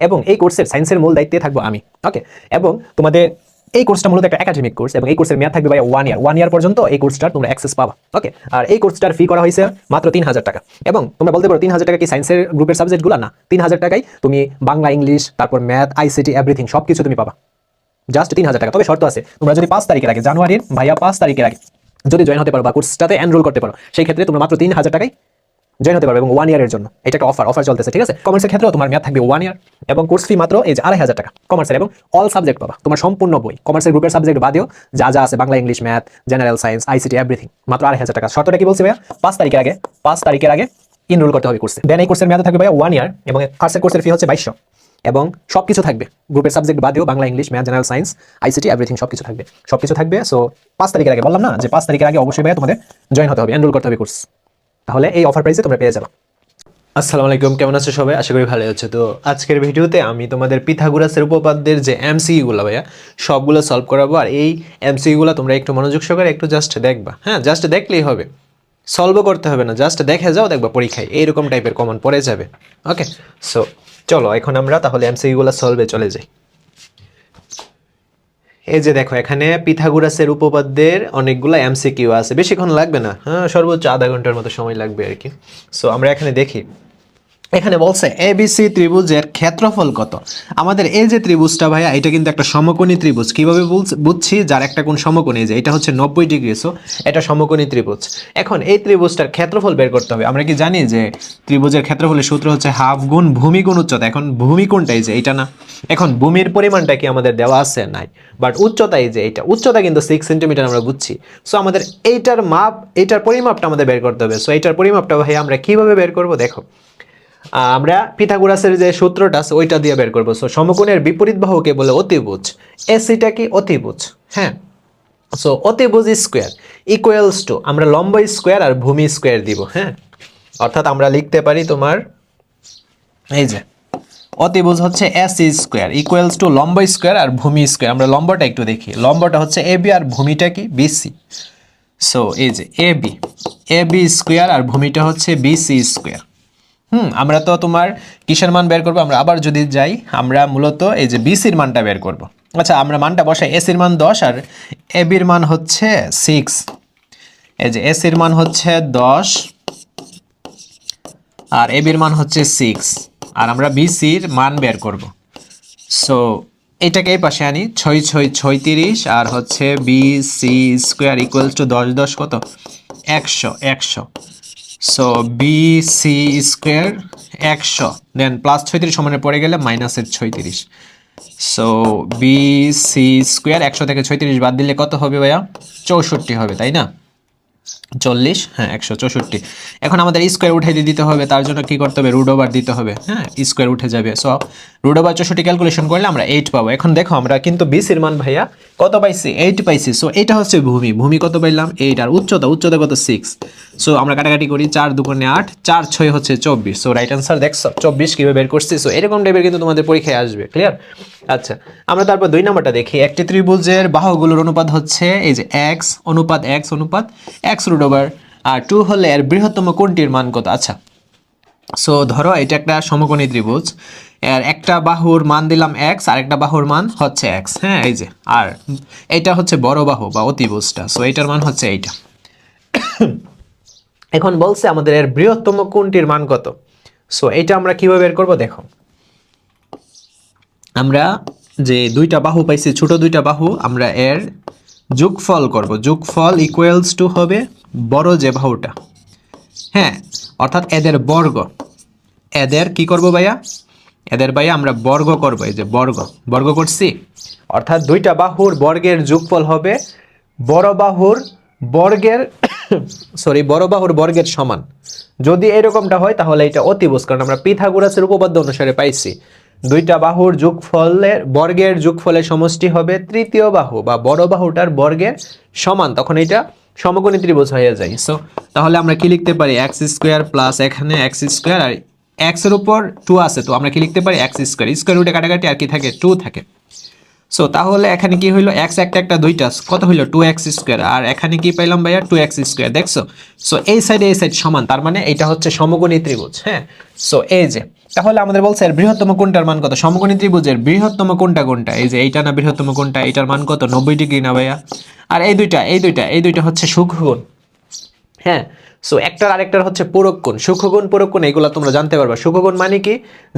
এবং এই কোর্সের সায়েন্সের মূল দায়িত্বে থাকবো আমি। ওকে, এবং তোমাদের এই কোর্সটা মূলত একটা একাডেমিক কোর্স এবং এই কোর্সের মেয়াদ থাকবে ভাই 1 ইয়ার পর্যন্ত এই কোর্সটার তোমরা অ্যাক্সেস পাবা। ওকে, আর এই কোর্সটার ফি করা হয়েছে মাত্র 3000 টাকা। এবং তোমরা বলতে পারো 3000 টাকা কি সায়েন্সের গ্রুপের সাবজেক্টগুলো? না, 3000 টাকায় তুমি বাংলা, ইংলিশ, তারপর ম্যাথ, আইসিটি, এভরিথিং সবকিছু তুমি পাবা জাস্ট 3000 টাকা। তবে শর্ত আছে, তোমরা যদি 5 তারিখের আগে, জানুয়ারির ভাইয়া 5 তারিখের আগে যদি জয়েন হতে পারো বা কোর্সটাতে এনরোল করতে পারো, সেই ক্ষেত্রে তোমরা মাত্র 3000 টাকায় জয়েন হতে পারবে এবং 1 ইয়ারের জন্য। এটা একটা অফার চলতেছে, ঠিক আছে? কমার্সের ক্ষেত্রেও তোমার মেয়াদ থাকবে 1 ইয়ার এবং কোর্স ফি মাত্র এই যে 2500 টাকা কমার্সের, এবং অল সাবজেক্ট পাবা তোমার সম্পূর্ণ বই, কমার্সের গ্রুপের সাবজেক্ট বাদেও যা যা আছে, Bangla, English, math, general science, ICT, everything মাত্র 2500 টাকা। শর্তটা কি বলছে ভাইয়া? 5 তারিখের আগে এনরোল করতে হবে কোর্সে। দেন এই কোর্সের মেয়াদ থাকবে ভাইয়া 1 ইয়ার এবং আর্টসের কোর্সের ফি হচ্ছে 2200 এবং সবকিছু থাকবে গ্রুপের সাবজেক্ট বাদেও, Bangla, English, math, general science, ICT, everything সবকিছু থাকবে। সো 5 তারিখের আগে বললাম না যে 5 তারিখের আগে অবশ্যই ভাইয়া তোমাদের জয়েন হতে হবে, এনরোল করতে হবে কোর্স, তাহলে এই অফার প্রাইসে তোমরা পেয়ে যাবে। আসসালামু আলাইকুম, কেমন আছো সবাই? আশা করি ভালো আছো। তো আজকের ভিডিওতে আমি তোমাদের পিথাগোরাসের উপপাদ্যের যে এমসিকিউগুলো ভাইয়া সবগুলো সলভ করাবো। আর এই এমসিকিউগুলো তোমরা একটু মনোযোগ সহকারে একটু জাস্ট দেখবা, হ্যাঁ, জাস্ট দেখলেই হবে, সলভও করতে হবে না, জাস্ট দেখে যাও, দেখবা পরীক্ষায় এইরকম টাইপের কমন পড়ে যাবে। ওকে, সো চলো এখন আমরা তাহলে এমসিকিউগুলো সলভে চলে যাই। এই যে দেখো, এখানে পিথাগোরাসের উপপাদ্যের অনেকগুলো এমসিকিউ আছে, বেশিক্ষণ লাগবে না, হ্যাঁ, সর্বোচ্চ আধা ঘন্টার মতো সময় লাগবে আর কি। সো আমরা এখানে দেখি, এখানে বলছে এবিসি ত্রিভুজের ক্ষেত্রফল কত। আমাদের এই যে ত্রিভুজটা ভাইয়া, এটা কিন্তু একটা সমকোণী ত্রিভুজ। কিভাবে বুঝছি? যার একটা কোণ সমকোণী, যে এটা হচ্ছে 90 ডিগ্রি, সো এটা সমকোণী ত্রিভুজ। এখন এই ত্রিভুজটার ক্ষেত্রফল বের করতে হবে। আমরা কি জানি যে ত্রিভুজের ক্ষেত্রফলের সূত্র হচ্ছে হাফ গুণ ভূমি গুণ উচ্চতা। এখন ভূমি কোণটাই যে এটা না, এখন ভূমির পরিমাণটা কি আমাদের দেওয়া আছে? নাই, বাট উচ্চতাই যে এটা, উচ্চতা কিন্তু 6 সেন্টিমিটার আমরা বুঝছি। সো আমাদের এইটার মাপ, এইটার পরিমাপটা আমাদের বের করতে হবে। সো এইটার পরিমাপটা ভাই আমরা কিভাবে বের করব? দেখো, আমরা পিথাগোরাসের যে সূত্রটা আছে ওইটা দিয়ে বের করবো। সো সমকোণের বিপরীত বাহুকে বলে অতিভুজ। এসিটা কি? অতিভুজ, হ্যাঁ। সো অতিভুজ স্কোয়ার ইকুয়ালস টু, আমরা লম্ব স্কোয়ার আর ভূমি স্কোয়ার দিব, হ্যাঁ। অর্থাৎ আমরা লিখতে পারি তোমার এই যে অতিভুজ হচ্ছে এস স্কোয়ার ইকুয়ালস টু লম্ব স্কোয়ার আর ভূমি স্কোয়ার। আমরা লম্বটা একটু দেখি, লম্বটা হচ্ছে এবি আর ভূমিটা কি? বিসি। সো এই যে এবি স্কোয়ার আর ভূমিটা হচ্ছে বিসি স্কোয়ার। আমরা তো তোমার কিসের মান বের করবো? আমরা আবার যদি যাই, আমরা মূলত এই যে বিসির মানটা বের করব। আচ্ছা, আমরা মানটা বসাই, এসির মান 10 আর এবির মান হচ্ছে 6। এই যে এসির মান হচ্ছে 10 আর এবির মান হচ্ছে 6, আর আমরা বিসির মান বের করব। সো এটাকে এই পাশে আনি, 6 6 36 আর হচ্ছে বিসি স্কোয়ার ইকুয়ালস টু 10 10 কত? 100। সো বিসি স্কোয়ার 100, দেন প্লাস 36 সমানে পড়ে গেলে মাইনাসের 36। সো বিসি স্কোয়ার 100 থেকে 36 বাদ দিলে কত হবে ভাইয়া? 64 হবে, তাই না? 40, হ্যাঁ, 164। এখন আমাদের স্কোয়ার উঠে দিতে হবে, তার জন্য কি করতে হবে? রুট ওভার দিতে হবে, হ্যাঁ, স্কোয়ার উঠে যাবে। সো রুট ওভার 64 ক্যালকুলেশন করলে আমরা 8 পাবো। এখন দেখো, আমরা কিন্তু বিসির মান ভাইয়া কত পাইছি? 8 পাইছি। সো এটা হচ্ছে ভূমি কত পাইলাম? 8, আর উচ্চতা কত? 6। সো আমরা কাটাকাটি করি, 4 দুগুণে 8, 4 6 হচ্ছে 24। সো রাইট অ্যান্সার দেখছো 24 কিভাবে বের করছি। সো এরকম টাইপের কিন্তু তোমাদের পরীক্ষায় আসবে, ক্লিয়ার? আচ্ছা, আমরা তারপর 2 নম্বরটা দেখি। একটি ত্রিভুজের বাহুগুলোর অনুপাত হচ্ছে এই যে x অনুপাত x রুট ওভার আর 2 হলে এর বৃহত্তম কোণটির মান কত? আচ্ছা, সো ধরো এটা একটা সমকোণী ত্রিভুজ, এর একটা বাহুর মান দিলাম x আর একটা বাহুর মান হচ্ছে x, হ্যাঁ, এই যে, আর এটা হচ্ছে বড় বাহু বা অতিভুজটা। সো এটার মান হচ্ছে এইটা। এখন বলছে আমাদের এর বৃহত্তম কোণটির মান কত। সো এটা আমরা কিভাবে বের করব? দেখো, আমরা যে দুইটা বাহু পাইছি, ছোট দুইটা বাহু, আমরা এর যোগফল করব। যোগফল ইকুয়ালস টু হবে বড় যে বাহুটা, হ্যাঁ, অর্থাৎ এদের বর্গ। এদের কি করব ভাইয়া? এদের ভাইয়া আমরা বর্গ করব। এই যে বর্গ করছি, অর্থাৎ দুইটা বাহুর বর্গের যোগফল হবে বড় বাহুর বর্গের বড় বাহুর বর্গের সমান। যদি এরকমটা হয় তাহলে এটা অতিভুজ, কারণ আমরা পিথাগোরাসের উপপাদ্য অনুসারে পাইছি দুইটা বাহুর যোগফলের বর্গের যোগফলের সমষ্টি হবে তৃতীয় বাহু বা বড় বাহুটার বর্গের সমান, তখন এটা সমকোণী ত্রিভুজ হয়ে যায়। সো তাহলে আমরা কি লিখতে পারি? এক্স স্কোয়ার প্লাস এখানে এক্স স্কোয়ার আর এক্স এর উপর 2 আছে, তো আমরা কি লিখতে পারি? এক্স স্কোয়ার, স্কোয়ার রুটে কাটাকাটি আর কি থাকে? 2 থাকে। সো তাহলে এখানে কি হইলো? এক্স একটা দুইটা কত হইলো? 2x স্কোয়ার, আর এখানে কি পাইলাম ভাইয়া? 2x স্কোয়ার, দেখছো? সো এই সাইড সমান, তার মানে এটা হচ্ছে সমকোণী ত্রিভুজ, হ্যাঁ। সো এই যে তাহলে আমাদের বলছে এর বৃহত্তম কোণটার মান কত? সমকোণী ত্রিভুজের বৃহত্তম কোণটা কোনটা? এই যে এইটা না বৃহত্তম কোণটা, এটার মান কত? 90 ডিগ্রি না ভাইয়া? আর এই দুইটা হচ্ছে সূক্ষ্মকোণ। হ্যাঁ, সো একটার আরেকটার হচ্ছে পূরক কোণ, সূক্ষ্মকোণ পূরক কোণ, এগুলো তোমরা জানতে পারবা। সূক্ষ্মকোণ মানে কি?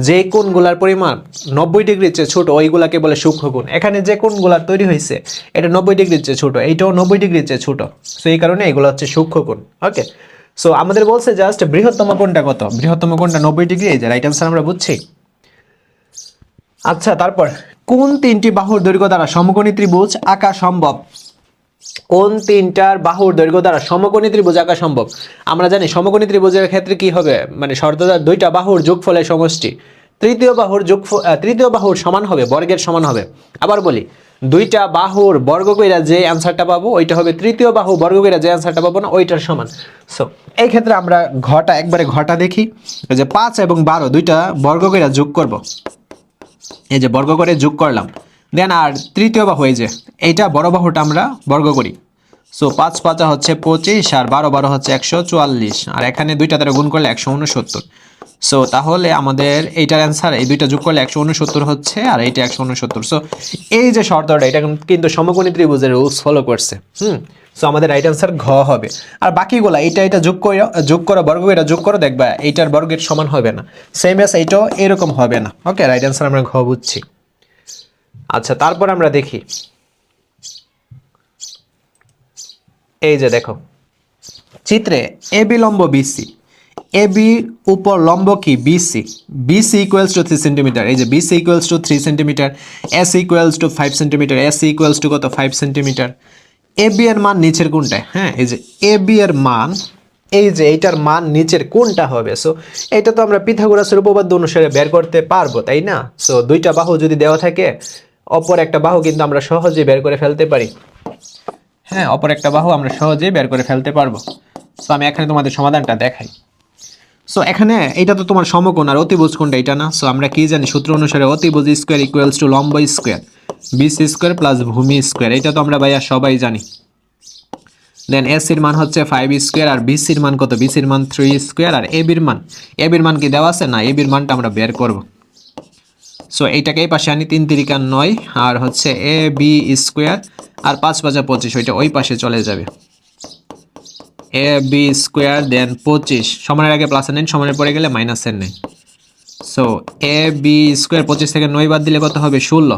যে কোণগুলার পরিমাণ 90 ডিগ্রির চেয়ে ছোট ওইগুলাকে বলে সূক্ষ্মকোণ। এখানে যে কোণগুলা তৈরি হয়েছে এটা 90 ডিগ্রির চেয়ে ছোট, এইটাও 90 ডিগ্রির চেয়ে ছোট, সো এই কারণে এগুলো হচ্ছে সূক্ষ্মকোণ। ওকে, সো আমাদের বলছে জাস্ট বৃহত্তম কোণটা কত? বৃহত্তম কোণটা 90 ডিগ্রি, এই যে রাইট অ্যান্সার আমরা বুঝছি। আচ্ছা, তারপর কোন তিনটি বাহুর দৈর্ঘ্য দ্বারা সমকোণী ত্রিভুজ আঁকা সম্ভব? কোন তিনটার বাহুর দৈর্ঘ্য দ্বারা সমকোণী ত্রিভুজ আঁকা সম্ভব? আমরা জানি সমকোণী ত্রিভুজের ক্ষেত্রে কি হবে, মানে শর্তদার দুইটা বাহুর যোগফলের সমষ্টি। তৃতীয় বাহুর সমান হবে, বর্গের সমান হবে। আবার বলি, দুইটা বাহুর বর্গ কইরা যে অ্যান্সারটা পাবো ওইটা হবে তৃতীয় বাহু বর্গ কইরা যে অ্যান্সারটা পাবো না ওইটার সমান। সো এই ক্ষেত্রে আমরা ঘটা দেখি, যে 5 এবং 12 দুইটা বর্গ কইরা যোগ করব। এই যে বর্গ করে যোগ করলাম, দেন আর তৃতীয় বাহু এই যে এইটা বড় বাহুটা আমরা বর্গ করি। সো 5 5 হচ্ছে 25 আর 12 12 হচ্ছে 144, আর এখানে দুইটা দ্বারা গুণ করলে 169। সো তাহলে আমাদের এইটার অ্যান্সার, এই দুইটা যোগ করলে 169 হচ্ছে, আর এইটা 169। সো এই যে শর্তটা এটা কিন্তু সমকোণী ত্রিভুজের রুলস ফলো করছে। সো আমাদের রাইট অ্যান্সার ঘ হবে। আর বাকিগুলা এটা যোগ করো বর্গ এটা যোগ করো, দেখবা এইটার বর্গের সমান হবে না, সেম এস এইটাও এরকম হবে না। ওকে, রাইট অ্যান্সার আমরা ঘ বুঝছি। আচ্ছা, তারপর আমরা দেখি, এই যে দেখো চিত্রে এ বি লম্ব বিসি, এ বি উপর লম্ব কি BC, BC equals to 3 centimetre. এই যে BC equals to 3 centimetre, AC equals to 5 centimetre, AC equals to কত? 5 সেন্টিমিটার। এ বি এর মান নিচের কোনটা? হ্যাঁ, এই যে এ বি এর মান, এই যে এইটার মান নিচের কোনটা হবে? সো এটা তো আমরা পিথাগোরাসের উপপাদ্য অনুসারে বের করতে পারবো, তাই না? সো দুইটা বাহু যদি দেওয়া থাকে, অপর একটা বাহু কিন্তু আমরা সহজেই বের করে ফেলতে পারি। হ্যাঁ, অপর একটা বাহু আমরা সহজেই বের করে ফেলতে পারবো। সো আমি এখানে তোমাদের সমাধানটা দেখাই। সো এখানে এটা তো তোমার সমকোণ, আর অতিভুজ কোণটা এটা না। সো আমরা কি জানি সূত্র অনুসারে অতিভুজ স্কোয়ার ইকুয়ালস টু লম্ব স্কোয়ার, বিসি স্কোয়ার প্লাস ভূমি স্কোয়ার, এটা তো আমরা ভাইয়া সবাই জানি। দেন এস এর মান হচ্ছে 5 স্কোয়ার, আর বিসির মান কত? বিসির মান 3 স্কোয়ার, আর এবির মান কি দেওয়া আছে? না, এবির মানটা আমরা বের করব। সো এইটাকে এই পাশে আনি, 3 তিরিকা 9, আর হচ্ছে এ বি স্কোয়ার, আর 5 5 25, ওইটা ওই পাশে চলে যাবে। এ বি স্কোয়ার দেন 25, সমানের আগে প্লাস নেন, সমানের পরে গেলে মাইনাসের নেই। সো এ বি স্কোয়ার 25 থেকে 9 বাদ দিলে কত হবে? 16।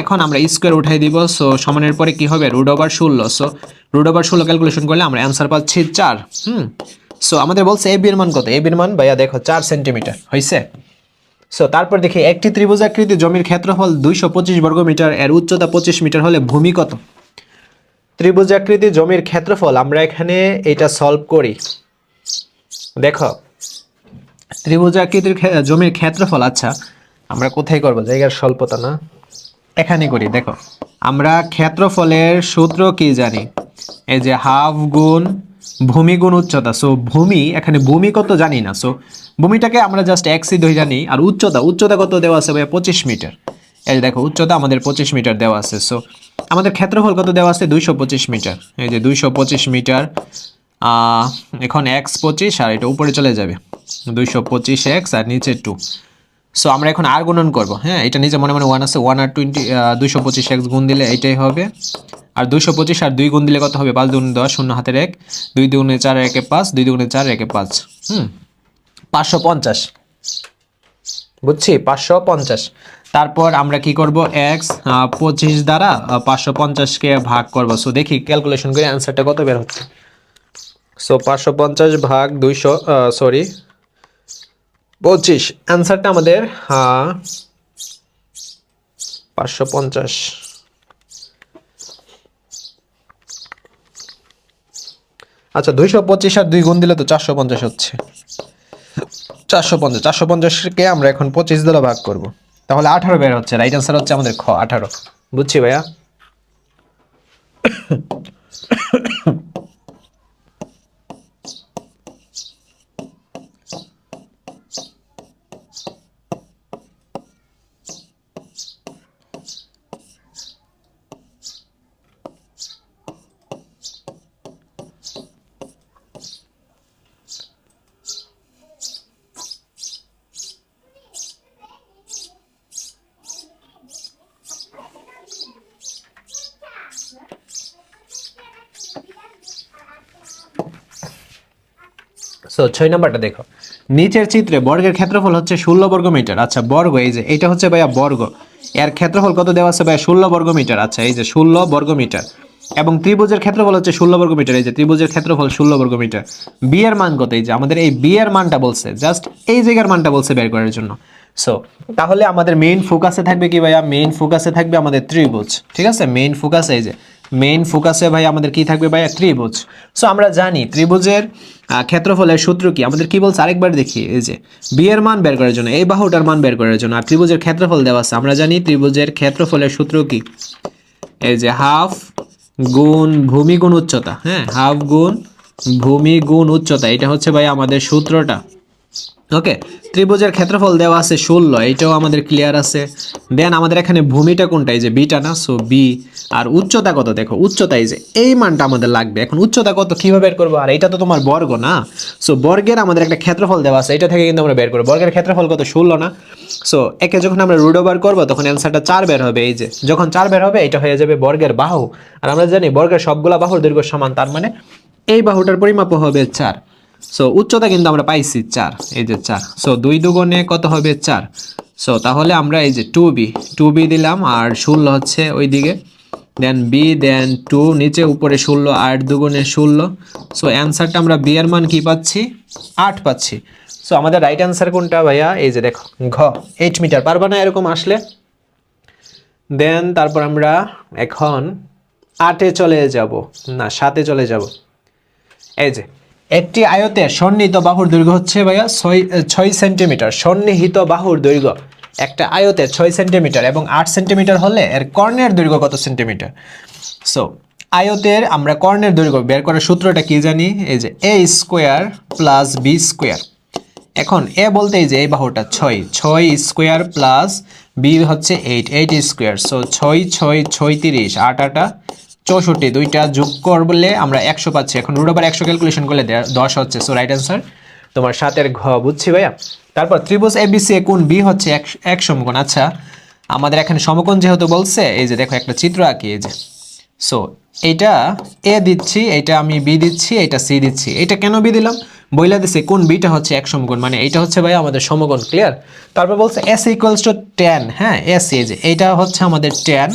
এখন আমরা স্কোয়ার উঠাই দিব, সো সমানের পরে কি হবে? Root over 16। So root over 16 calculation করলে আমরা অ্যান্সার পাচ্ছি 4। সো আমাদের বলছে এ বি এর মান কত? এ বি এর মান ভাইয়া দেখো 4 সেন্টিমিটার হয়েছে। সো তারপর দেখি, একটি ত্রিভুজাকৃতি জমির ক্ষেত্রফল 225 বর্গমিটার, এর উচ্চতা 25 মিটার হলে ভূমি কত? ত্রিভুজাকৃতি জমির ক্ষেত্রফল, আমরা এখানে এটা সলভ করি। দেখো ত্রিভুজাকৃতির জমির ক্ষেত্রফল, আচ্ছা আমরা কোথায় করব? জায়গার স্বল্পতা না, এখানে করি। দেখো আমরা ক্ষেত্রফলের সূত্র কি জানি? এই যে হাফ গুণ ভূমি গুণ উচ্চতা। সো ভূমি, এখানে ভূমি কত জানি না, সো ভূমিটাকে আমরা জাস্ট এক্সই ধরে জানি। আর উচ্চতা কত দেওয়া আছে ভাই? 25 মিটার। এই যে দেখো উচ্চতা আমাদের 25 মিটার দেওয়া আছে। সো আমাদের ক্ষেত্রফল কত দেওয়া আছে? 225 মিটার। এই যে 225 মিটার, এখন এক্স 25, আর এটা উপরে চলে যাবে 225 এক্স, আর নিচে 2। সো আমরা এখন আর গুণন করবো। হ্যাঁ, এটা নিচে মনে মনে 1 আছে, 1 আর 20, 225 এক্স গুণ দিলে এইটাই হবে। আর 225 আর 2 গুণ দিলে কত হবে? 5 2 10, 0 হাতের 1, 2 2 4 1 5, 2 2 4 1 5, 550। বুঝছি, 550। তারপর আমরা কি করব? এক্স 25 দ্বারা 550-কে ভাগ করব। সো দেখি ক্যালকুলেশন করে অ্যান্সারটা কত বের হচ্ছে। সো 550 ভাগ 200, সরি 25, অ্যান্সারটা আমাদের 550। আচ্ছা, 225 আর 2 গুণ দিলে তো 450 হচ্ছে। 450কে আমরা এখন 25 দ্বারা ভাগ করব, তাহলে 18 বের হচ্ছে। রাইট অ্যান্সার হচ্ছে আমাদের খ, 18। বুঝছি ভাইয়া। সো 6 নাম্বারটা দেখো, নিচের চিত্রে বর্গের ক্ষেত্রফল হচ্ছে 16 বর্গ মিটার। আচ্ছা বর্গ, এই যে এটা হচ্ছে ভাইয়া বর্গ, এর ক্ষেত্রফল কত দেওয়া আছে ভাইয়া? 16 বর্গ মিটার। আচ্ছা এই যে 16 বর্গ মিটার, এবং ত্রিভুজের ক্ষেত্রফল হচ্ছে 16 বর্গ মিটার। এই যে ত্রিভুজের ক্ষেত্রফল 16 বর্গ মিটার। বি এর মান কত? এই যে আমাদের এই বি এর মানটা বলছে, জাস্ট এই জায়গার মানটা বলছে বের করার জন্য। সো তাহলে আমাদের মেইন ফোকাসে থাকবে কি ভাইয়া? মেইন ফোকাসে থাকবে আমাদের ত্রিভুজ, ঠিক আছে? মেইন ফোকাস, এই যে মেইন ফোকাসে ভাই আমাদের কি থাকবে ভাইয়া? ত্রিভুজ। সো আমরা জানি ত্রিভুজের ক্ষেত্রফলের সূত্র কি, আমাদের কি বলছে আরেকবার দেখি। এই যে বি এর মান বের করার জন্য, এই বাহুটার মান বের করার জন্য, আর ত্রিভুজের ক্ষেত্রফল দেওয়া আছে। আমরা জানি ত্রিভুজের ক্ষেত্রফলের সূত্র কি, এই যে হাফ গুণ ভূমি গুণ উচ্চতা। হ্যাঁ, হাফ গুণ ভূমি গুণ উচ্চতা, এটা হচ্ছে ভাই আমাদের সূত্রটা। ওকে, ত্রিভুজের ক্ষেত্রফল দেওয়া আছে 16, এইটাও আমাদের ক্লিয়ার আছে। দেন আমাদের এখানে ভূমিটা কোনটা? এই যে বিটা না, সো বি। আর উচ্চতা কত? দেখো উচ্চতা এই যে এই মানটা আমাদের লাগবে। এখন উচ্চতা কত কিভাবে বের করবো? আর এটা তো তোমার বর্গ না, সো বর্গের আমাদের একটা ক্ষেত্রফল দেওয়া আছে, এটা থেকে কিন্তু আমরা বের করবো। বর্গের ক্ষেত্রফল কত? 16 না? সো একে যখন আমরা রুট ওভার করবো তখন অ্যান্সারটা 4 বের হবে। এই যে যখন 4 বের হবে এটা হয়ে যাবে বর্গের বাহু। আর আমরা জানি বর্গের সবগুলা বাহুর দৈর্ঘ্য সমান, তার মানে এই বাহুটার পরিমাপ হবে 4। সো উচ্চতা কিন্তু আমরা পাইছি 4, এই যে 4। সো 2 দুগুণে কত হবে? 4। সো তাহলে আমরা এই যে 2b দিলাম, আর 16 হচ্ছে ওইদিকে, দেন বি, দেন 2 নিচে, উপরে 16, 8 দুগুণে 16। সো অ্যান্সারটা আমরা বি এর মান কি পাচ্ছি? 8 পাচ্ছি। সো আমাদের রাইট অ্যান্সার কোনটা ভাইয়া? এই যে দেখো ঘ, 8 মিটার। পারবা না এরকম আসলে? দেন তারপর আমরা এখন 8-এ চলে যাব, না 7-এ চলে যাব। এই যে একটি আয়তের সন্নিহিত বাহুর দৈর্ঘ্য হচ্ছে ভাইয়া 6 সেন্টিমিটার। সন্নিহিত বাহুর দৈর্ঘ্য একটা আয়তের 6 সেন্টিমিটার, এবং 8 সেন্টিমিটার হলে এর কর্ণের দৈর্ঘ্য কত সেন্টিমিটার? সো আয়তের আমরা কর্ণের দৈর্ঘ্য বের করার সূত্রটা কি জানি? এই যে এ স্কোয়ার প্লাস বি স্কোয়ার। এখন এ বলতে এই যে এই বাহুটা 6 স্কোয়ার প্লাস বি হচ্ছে 8 স্কোয়ার। সো 6 6 36, 8 8 64, দুইটা যোগ করলে আমরা 100 পাচ্ছি। এখন রুট ওভার 100 ক্যালকুলেশন করলে 10 হচ্ছে। সো রাইট অ্যান্সার তোমার 7-এর ঘ। বুঝছি ভাইয়া? তারপর ত্রিভুজ এবিসি কোণ বি হচ্ছে এক সমকোণ। আচ্ছা আমাদের এখানে সমকোণ যেহেতু বলছে, এই যে দেখো একটা চিত্র আঁকি। এই যে সো এইটা এ দিচ্ছি, এইটা আমি বি দিচ্ছি, এইটা সি দিচ্ছি। এটা কেন বি দিলাম? বইলা দিছে কোন বিটা হচ্ছে এক সমকোণ, মানে এইটা হচ্ছে ভাই আমাদের সমকোণ। ক্লিয়ার? তারপর বলছে এস ইকুয়ালস টু tan। হ্যাঁ, এস, এই যে এইটা হচ্ছে আমাদের tan।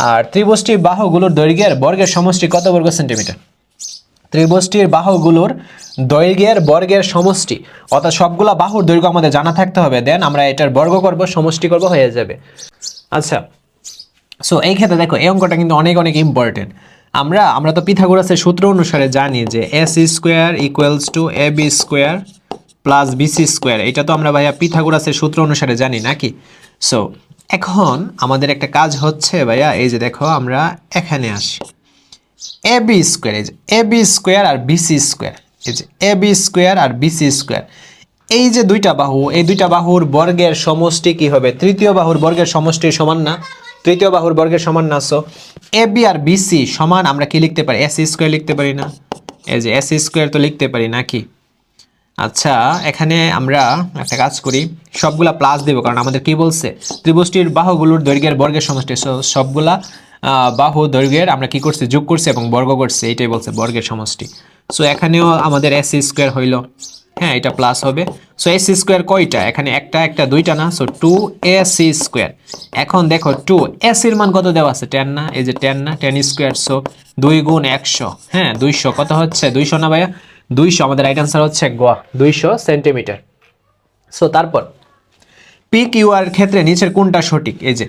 আর ত্রিভুজটির বাহুগুলোর দৈর্ঘ্যের বর্গের সমষ্টি কত বর্গ সেন্টিমিটার? ত্রিভুজটির বাহুগুলোর দৈর্ঘ্যের বর্গের সমষ্টি, অর্থাৎ সবগুলা বাহুর দৈর্ঘ্য আমাদের জানা থাকতে হবে। দেন আমরা এটার বর্গ করব, সমষ্টি করব, হয়ে যাবে। আচ্ছা সো এই ক্ষেত্রে দেখো এই অঙ্কটা কিন্তু অনেক অনেক ইম্পর্টেন্ট। আমরা তো পিথাগোরাসের সূত্র অনুসারে জানি যে S square equals to A B square plus BC square. এটা তো আমরা ভাইয়া পিথাগোরাসের সূত্র অনুসারে জানি নাকি? সো এখন আমাদের একটা কাজ হচ্ছে ভাইয়া, এই যে দেখো আমরা এখানে আসি, এ বি স্কোয়ার, এই যে এ বি স্কোয়ার আর বিসি স্কোয়ার, এই যে এ বি স্কোয়ার আর বিসি স্কোয়ার, এই যে দুইটা বাহু, এই দুইটা বাহুর বর্গের সমষ্টি কি হবে? তৃতীয় বাহুর বর্গের সমষ্টি সমান না? তৃতীয় বাহুর বর্গের সমান না। So A B R BC সমান আমরা কি লিখতে পারি? এস স্কোয়ার লিখতে পারি না? এই যে এস স্কোয়ার তো লিখতে পারি নাকি? আচ্ছা এখানে আমরা একটা কাজ করি, সবগুলা প্লাস দেব, কারণ আমাদের কি বলছে? ত্রিভুজটির বাহুগুলোর দৈর্ঘ্যের বর্গের সমষ্টি। সবগুলা বাহু দৈর্ঘ্যের আমরা কি করছি? যোগ করছি এবং বর্গ করছি, এইটাই বলছে বর্গের সমষ্টি। সো এখানেও আমাদের এস স্কোয়ার হইল, হ্যাঁ এটা প্লাস হবে। সো এস স্কোয়ার কয়টা? এখানে একটা দুইটা না? So 2ac square. এখন দেখো 2ac এর মান কত দেওয়া আছে? 10 না? এই যে 10 না? 10 স্কোয়ার। সো 2 গুণ 100, হ্যাঁ 200 কত হচ্ছে? 200 না ভাইয়া? 200। আমাদের রাইট অ্যান্সার হচ্ছে গ, 200 সেন্টিমিটার। সো তারপর পি কিউ আর এর ক্ষেত্রে নিচের কোনটা সঠিক? এই যে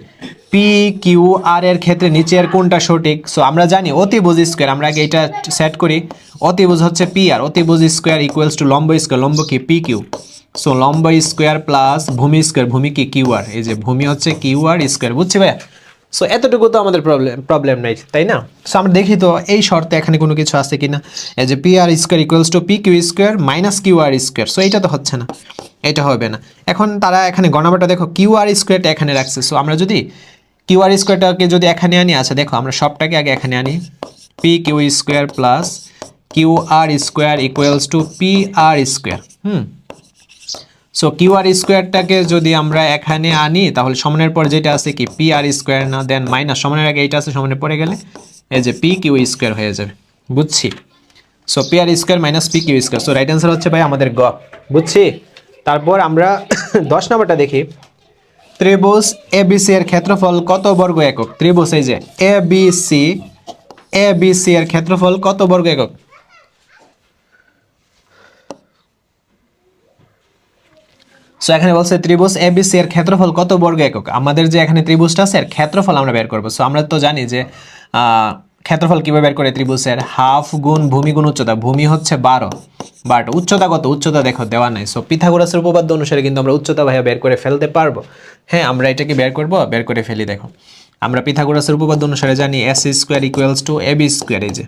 পি কিউ আর এর ক্ষেত্রে নিচের কোনটা সঠিক? সো আমরা জানি অতিভুজ স্কোয়ার, আমরা আগে এটা সেট করি। অতিভুজ হচ্ছে পি আর, অতিভুজ স্কোয়ার ইকুয়ালস টু লম্ব স্কোয়ার, লম্ব কি? P Q. সো লম্ব স্কোয়ার প্লাস ভূমি স্কোয়ার, ভূমি কি? Q R. এই যে ভূমি হচ্ছে কিউ আর স্কোয়ার। বুঝছি ভাইয়া? সো এতটুকু তো আমাদের প্রবলেম নাই, তাই না? সো আমরা দেখি তো এই শর্তে এখানে কোনো কিছু আছে কিনা। এই যে P R square equals to P Q square minus Q R square. So এইটা তো হচ্ছে না, এটা হবে না। এখন তারা এখানে গণনাটা দেখো কিউ আর স্কোয়ারটা এখানে রাখছে। সো আমরা যদি কিউ আর স্কোয়ারটাকে যদি এখানে আনি, আচ্ছা দেখো আমরা সবটাকে আগে এখানে আনি, p Q square plus q R square equals to p R square. So q r স্কোয়ারটাকে যদি আমরা এখানে আনি তাহলে সমানের পর যেটা আছে কি? পি আর স্কোয়ার না? দেন মাইনাস সমানের আগে এইটা আছে, সমানের পরে গেলে এই যে পি কিউ স্কোয়ার হয়ে যাবে। বুঝছি? So P R square minus p Q square. So right answer হচ্ছে ভাই আমাদের গ, বুঝছি। তারপর আমরা 10 নম্বরটা দেখি। ত্রিভুজ এবিসি এর ক্ষেত্রফল কত বর্গ একক? ত্রিভুজ এই যে এবিসি, এবিসি এর ক্ষেত্রফল কত বর্গ একক? সো এখানে বলছে ত্রিভুজ এবিসি এর ক্ষেত্রফল কত বর্গ একক। আমাদের যে এখানে ত্রিভুজটা আছে এর ক্ষেত্রফল আমরা বের করব। সো আমরা তো জানি যে ক্ষেত্রফল কিভাবে বের করে ত্রিভুজের, হাফ গুণ ভূমি গুণ উচ্চতা। ভূমি হচ্ছে 12, বাট উচ্চতা কত? উচ্চতা দেখো দেওয়া নাই। সো পিথাগোরাসের উপপাদ্য অনুসারে কিন্তু আমরা উচ্চতা ভাইয়া বের করে ফেলতে পারবো। হ্যাঁ, আমরা এটাকে বের করব, বের করে ফেলি। দেখো আমরা পিথাগোরাসের উপপাদ্য অনুসারে জানি AC square equals to A B square. এই যে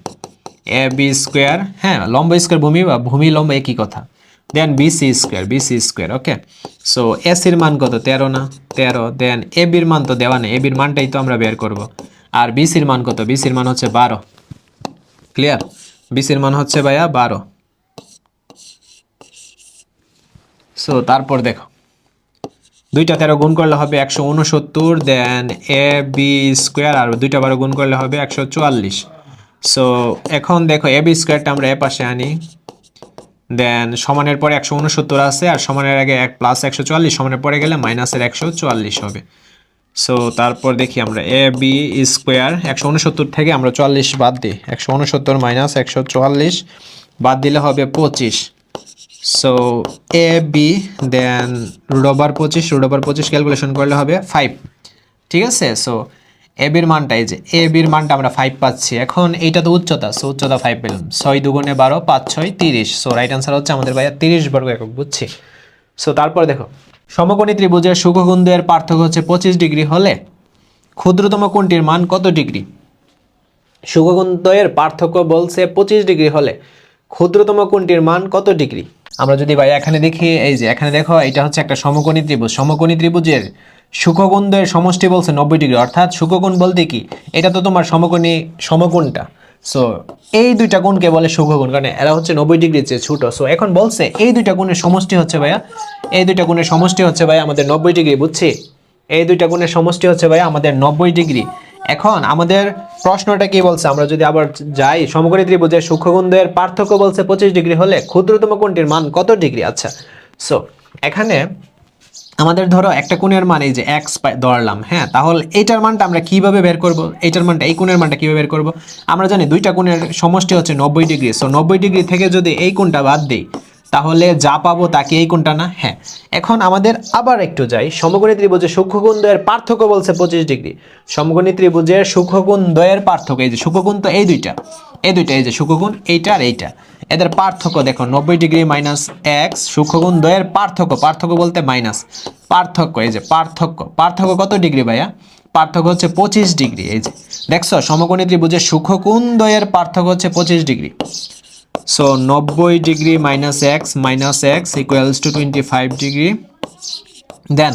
এ বি স্কোয়ার, হ্যাঁ লম্ব স্কোয়ার ভূমি বা ভূমি লম্ব একই কথা। দেন বিসি স্কোয়ার, বিসি স্কোয়ার। ওকে, সো এস এর মান কত? 13 না? 13। দেন এ বির মান তো দেওয়া নেই, এ বির মানটাই তো আমরা বের করব। আর বিসির মান কত? বিসির মান হচ্ছে 12। ক্লিয়ার? বিসির মান হচ্ছে ভাইয়া 12। সো তারপর দেখো দুইটা 13 গুণ করলে হবে 169। দেন এ বি স্কোয়ার আর দুইটা 12 গুণ করলে হবে 144। সো এখন দেখো এ বি স্কোয়ারটা আমরা এ পাশে আনি। দেন সমানের পরে 169 আছে, আর সমানের আগে এক প্লাস 144, সমানের পরে গেলে মাইনাসের 144 হবে। সো তারপর দেখি আমরা এ বি স্কোয়ার 169 থেকে আমরা 44 বাদ দিই। 169 মাইনাস 144 বাদ দিলে হবে 25। So A B then √25, √25 calculation করলে হবে 5। ঠিক আছে? সো এ বির মানটা এই যে এ বির মানটা আমরা 5 পাচ্ছি। এখন এইটা তো উচ্চতা, সো উচ্চতা 5 পেলাম। 6 দুগুণে 12, 5 6 30। সো রাইট অ্যান্সার হচ্ছে আমাদের ভাইয়া 30 বর্গ একক, বুঝছি। সো তারপর দেখো সমকোণী ত্রিভুজের শুকোকুণ্ডের পার্থক্য হচ্ছে 25 ডিগ্রি হলে ক্ষুদ্রতম কোণটির মান কত ডিগ্রি? শুকোকুণ্ডের পার্থক্য বলছে 25 ডিগ্রি হলে ক্ষুদ্রতম কোণটির মান কত ডিগ্রি? আমরা যদি ভাই এখানে দেখি, এই যে এখানে দেখো এটা হচ্ছে একটা সমকোণী ত্রিভুজ। সমকোণী ত্রিভুজের শুকোকুণ্ডের সমষ্টি বলছে 90 ডিগ্রি, অর্থাৎ শুকোকুণ বলতে কি, এটা তো তোমার সমকোণী সমকোণটা। সো এই দুইটা কোণকে বলে শুকোকুণ, কারণ এরা হচ্ছে 90 ডিগ্রির চেয়ে ছোট। সো এখন বলছে এই দুইটা কোণের সমষ্টি হচ্ছে ভাইয়া, এই দুইটা কোণের সমষ্টি হচ্ছে ভাইয়া আমাদের 90 ডিগ্রি, বুঝছি। এই দুইটা কোণের সমষ্টি হচ্ছে ভাইয়া আমাদের 90 ডিগ্রি। এখন আমাদের প্রশ্নটা কি বলছে, আমরা যদি আবার যাই, সমকোণী ত্রিভুজের সূক্ষ্মকোণের পার্থক্য বলছে 25 ডিগ্রি হলে ক্ষুদ্রতম কোণটির মান কত ডিগ্রি? আচ্ছা, সো এখানে আমাদের ধরো একটা কোণের মান এই যে এক্স ধরলাম, হ্যাঁ, তাহলে এইটার মানটা আমরা কিভাবে বের করব? এইটার মানটা, এই কোণের মানটা কিভাবে বের করব? আমরা জানি দুইটা কোণের সমষ্টি হচ্ছে 90 ডিগ্রি। সো 90 ডিগ্রি থেকে যদি এই কোণটা বাদ দিই তাহলে যা পাবো তাকে এই কোণটা না? হ্যাঁ। এখন আমাদের আবার একটু যাই, সমকোণী ত্রিভুজের সূক্ষ্মকোণ দ্বয়ের পার্থক্য বলছে 25 ডিগ্রি। সমকোণী ত্রিভুজের সূক্ষ্মকোণ দ্বয়ের পার্থক্য, এই যে সূক্ষ্মকোণ তো এই দুইটা, এই দুইটা, এই যে সূক্ষ্মকোণ এইটা আর এইটা, এদের পার্থক্য দেখো 90 ডিগ্রি মাইনাস এক্স। সূক্ষ্মকোণ দ্বয়ের পার্থক্য, পার্থক্য বলতে মাইনাস, পার্থক্য, এই যে পার্থক্য, পার্থক্য কত ডিগ্রি ভাইয়া? পার্থক্য হচ্ছে 25 ডিগ্রি। এই যে দেখছো সমকোণী ত্রিভুজের সূক্ষ্মকোণ দ্বয়ের পার্থক্য হচ্ছে 25 degree. So 90 degree minus x equals to 25 degree. Then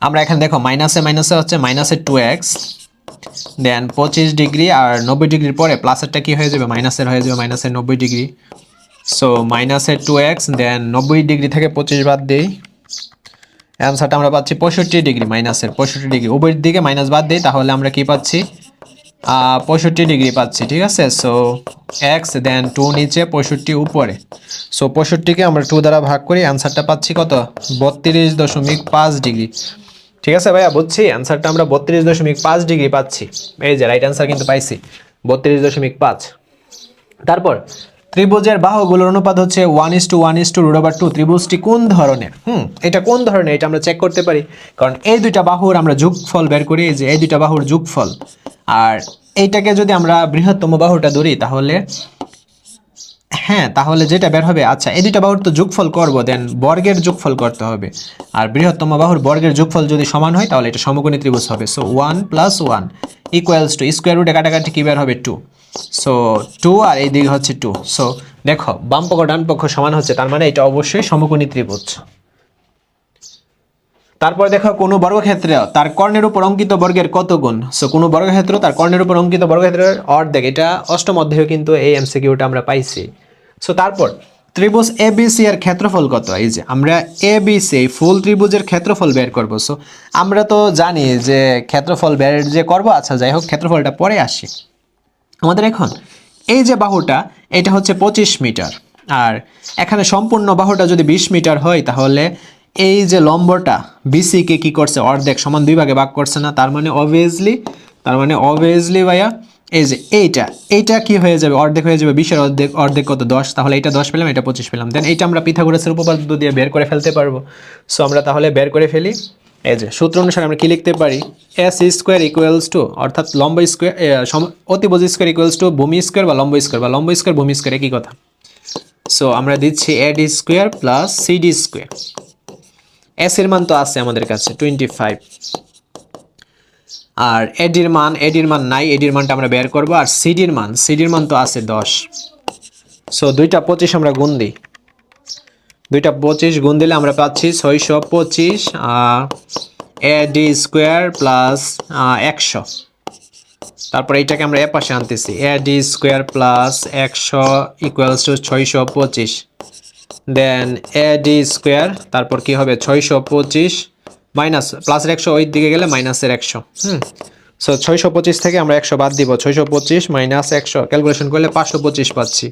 আমরা এখানে দেখো মাইনাসে মাইনাসে হচ্ছে মাইনাসের 2x, দেন 25 ডিগ্রি আর 90 ডিগ্রির পরে প্লাসেরটা কি হয়ে যাবে? মাইনাসের হয়ে যাবে, মাইনাসের 90 ডিগ্রি। সো মাইনাসের 2x, দেন 90 ডিগ্রি থেকে 25 বাদ দিই, অ্যান্সারটা আমরা পাচ্ছি 65 ডিগ্রি। মাইনাসের 65 ডিগ্রি, উভয়ের দিকে মাইনাস বাদ দিই, তাহলে আমরা কি পাচ্ছি? 65 ডিগ্রি পাচ্ছি। ঠিক আছে? সো এক্স, দেন 2 নিচে, 65 উপরে। সো 65কে আমরা 2 দ্বারা ভাগ করি, অ্যান্সারটা পাচ্ছি কত? 32.5 ডিগ্রি। ঠিক আছে ভাইয়া, বুঝছি। অ্যান্সারটা আমরা 32.5 ডিগ্রি পাচ্ছি। এই যে রাইট অ্যান্সার কিন্তু পাইছি 32.5। তারপর ত্রিভুজের বাহুগুলোর অনুপাত হচ্ছে 1:1:√2। ত্রিভুজটি কোন ধরনের? এটা কোন ধরনের এটা আমরা চেক করতে পারি, কারণ এই দুইটা বাহুর আমরা যোগফল বের করি, এই যে এই দুইটা বাহুর যোগফল। আর এইটাকে যদি আমরা বৃহত্তম বাহুটা ধরি তাহলে, হ্যাঁ, তাহলে যেটা বের হবে, আচ্ছা এই দুইটা বাহুর তো যোগফল করব, দেন বর্গের যোগফল করতে হবে। আর বৃহত্তম বাহুর বর্গের যোগফল যদি সমান হয় তাহলে এটা সমকোণী ত্রিভুজ হবে। সো 1 + 1 ইকুয়ালস টু স্কোয়ার রুটে কাটাকাটি কি বের হবে? 2। সো 2 আর এই দিকে হচ্ছে 2। সো দেখো বাম পক্ষ ডান পক্ষ সমান হচ্ছে, তার মানে এটা অবশ্যই সমকোণী ত্রিভুজ। তারপর দেখো কোনো বর্গক্ষেত্রে তার কর্ণের উপর অঙ্কিত বর্গের কত গুণ? সো কোনো বর্গক্ষেত্র তার কর্ণের উপর অঙ্কিত বর্গক্ষেত্রের অর্ধেক। এটা অষ্টম অধ্যায়ে কিন্তু এই এমসিকিউটা আমরা পাইছি। সো তারপর ত্রিভুজ এবিসি এর ক্ষেত্রফল কত? এই যে আমরা এবিসি ফুল ত্রিভুজের ক্ষেত্রফল বের করব। সো আমরা তো জানি যে ক্ষেত্রফল বের যে করব, আচ্ছা যাই হোক, ক্ষেত্রফলটা পরে আসি। আমাদের এখন এই যে বাহুটা এটা হচ্ছে 25 মিটার, আর এখানে সম্পূর্ণ বাহুটা যদি 20 মিটার হয় তাহলে এই যে লম্বটা বিসি কে কি করছে অর্ধেক সমান দুই ভাগে ভাগ করছে না, তার মানে অবভিয়াসলি ভাইয়া এই যে এইটা কি হয়ে যাবে অর্ধেক হয়ে যাবে, 20 এর অর্ধেক, অর্ধেক কত 10, তাহলে এটা 10 পেলাম এটা 25 পেলাম, দেন এইটা আমরা পিথাগোরাসের উপপাদ্য দিয়ে বের করে ফেলতে পারবো। সো আমরা তাহলে বের করে ফেলি। এই যে সূত্র অনুসারে আমরা কি লিখতে পারি, এস স্কোয়ার ইকুয়ালস টু অর্থাৎ লম্ব স্কোয়ার অতিভুজ স্কোয়ার ইকুয়ালস টু ভূমি স্কোয়ার বা লম্ব স্কোয়ার ভূমি স্কোয়ার একই কথা। সো আমরা দিচ্ছি এডি square plus CD square, S এর মান তো আছে আমাদের কাছে 25, আর এডির মান নাই, এডির মানটা আমরা বের করব, আর সিডির মান তো আছে 10। সো দুইটা 25 আমরা গুণ দিই, দুইটা 25 গুণ দিলে আমরা পাচ্ছি 625 এডি স্কোয়ার প্লাস 100। তারপর এইটাকে আমরা এ পাশে আনতেছি, AD square plus 100 equals to 625, then AD square তারপর কি হবে 625 মাইনাস প্লাসের 100 ওই দিকে গেলে মাইনাসের 100। সো 625 থেকে আমরা 100 বাদ দিব, 625 মাইনাস 100 ক্যালকুলেশন করলে 525 পাচ্ছি।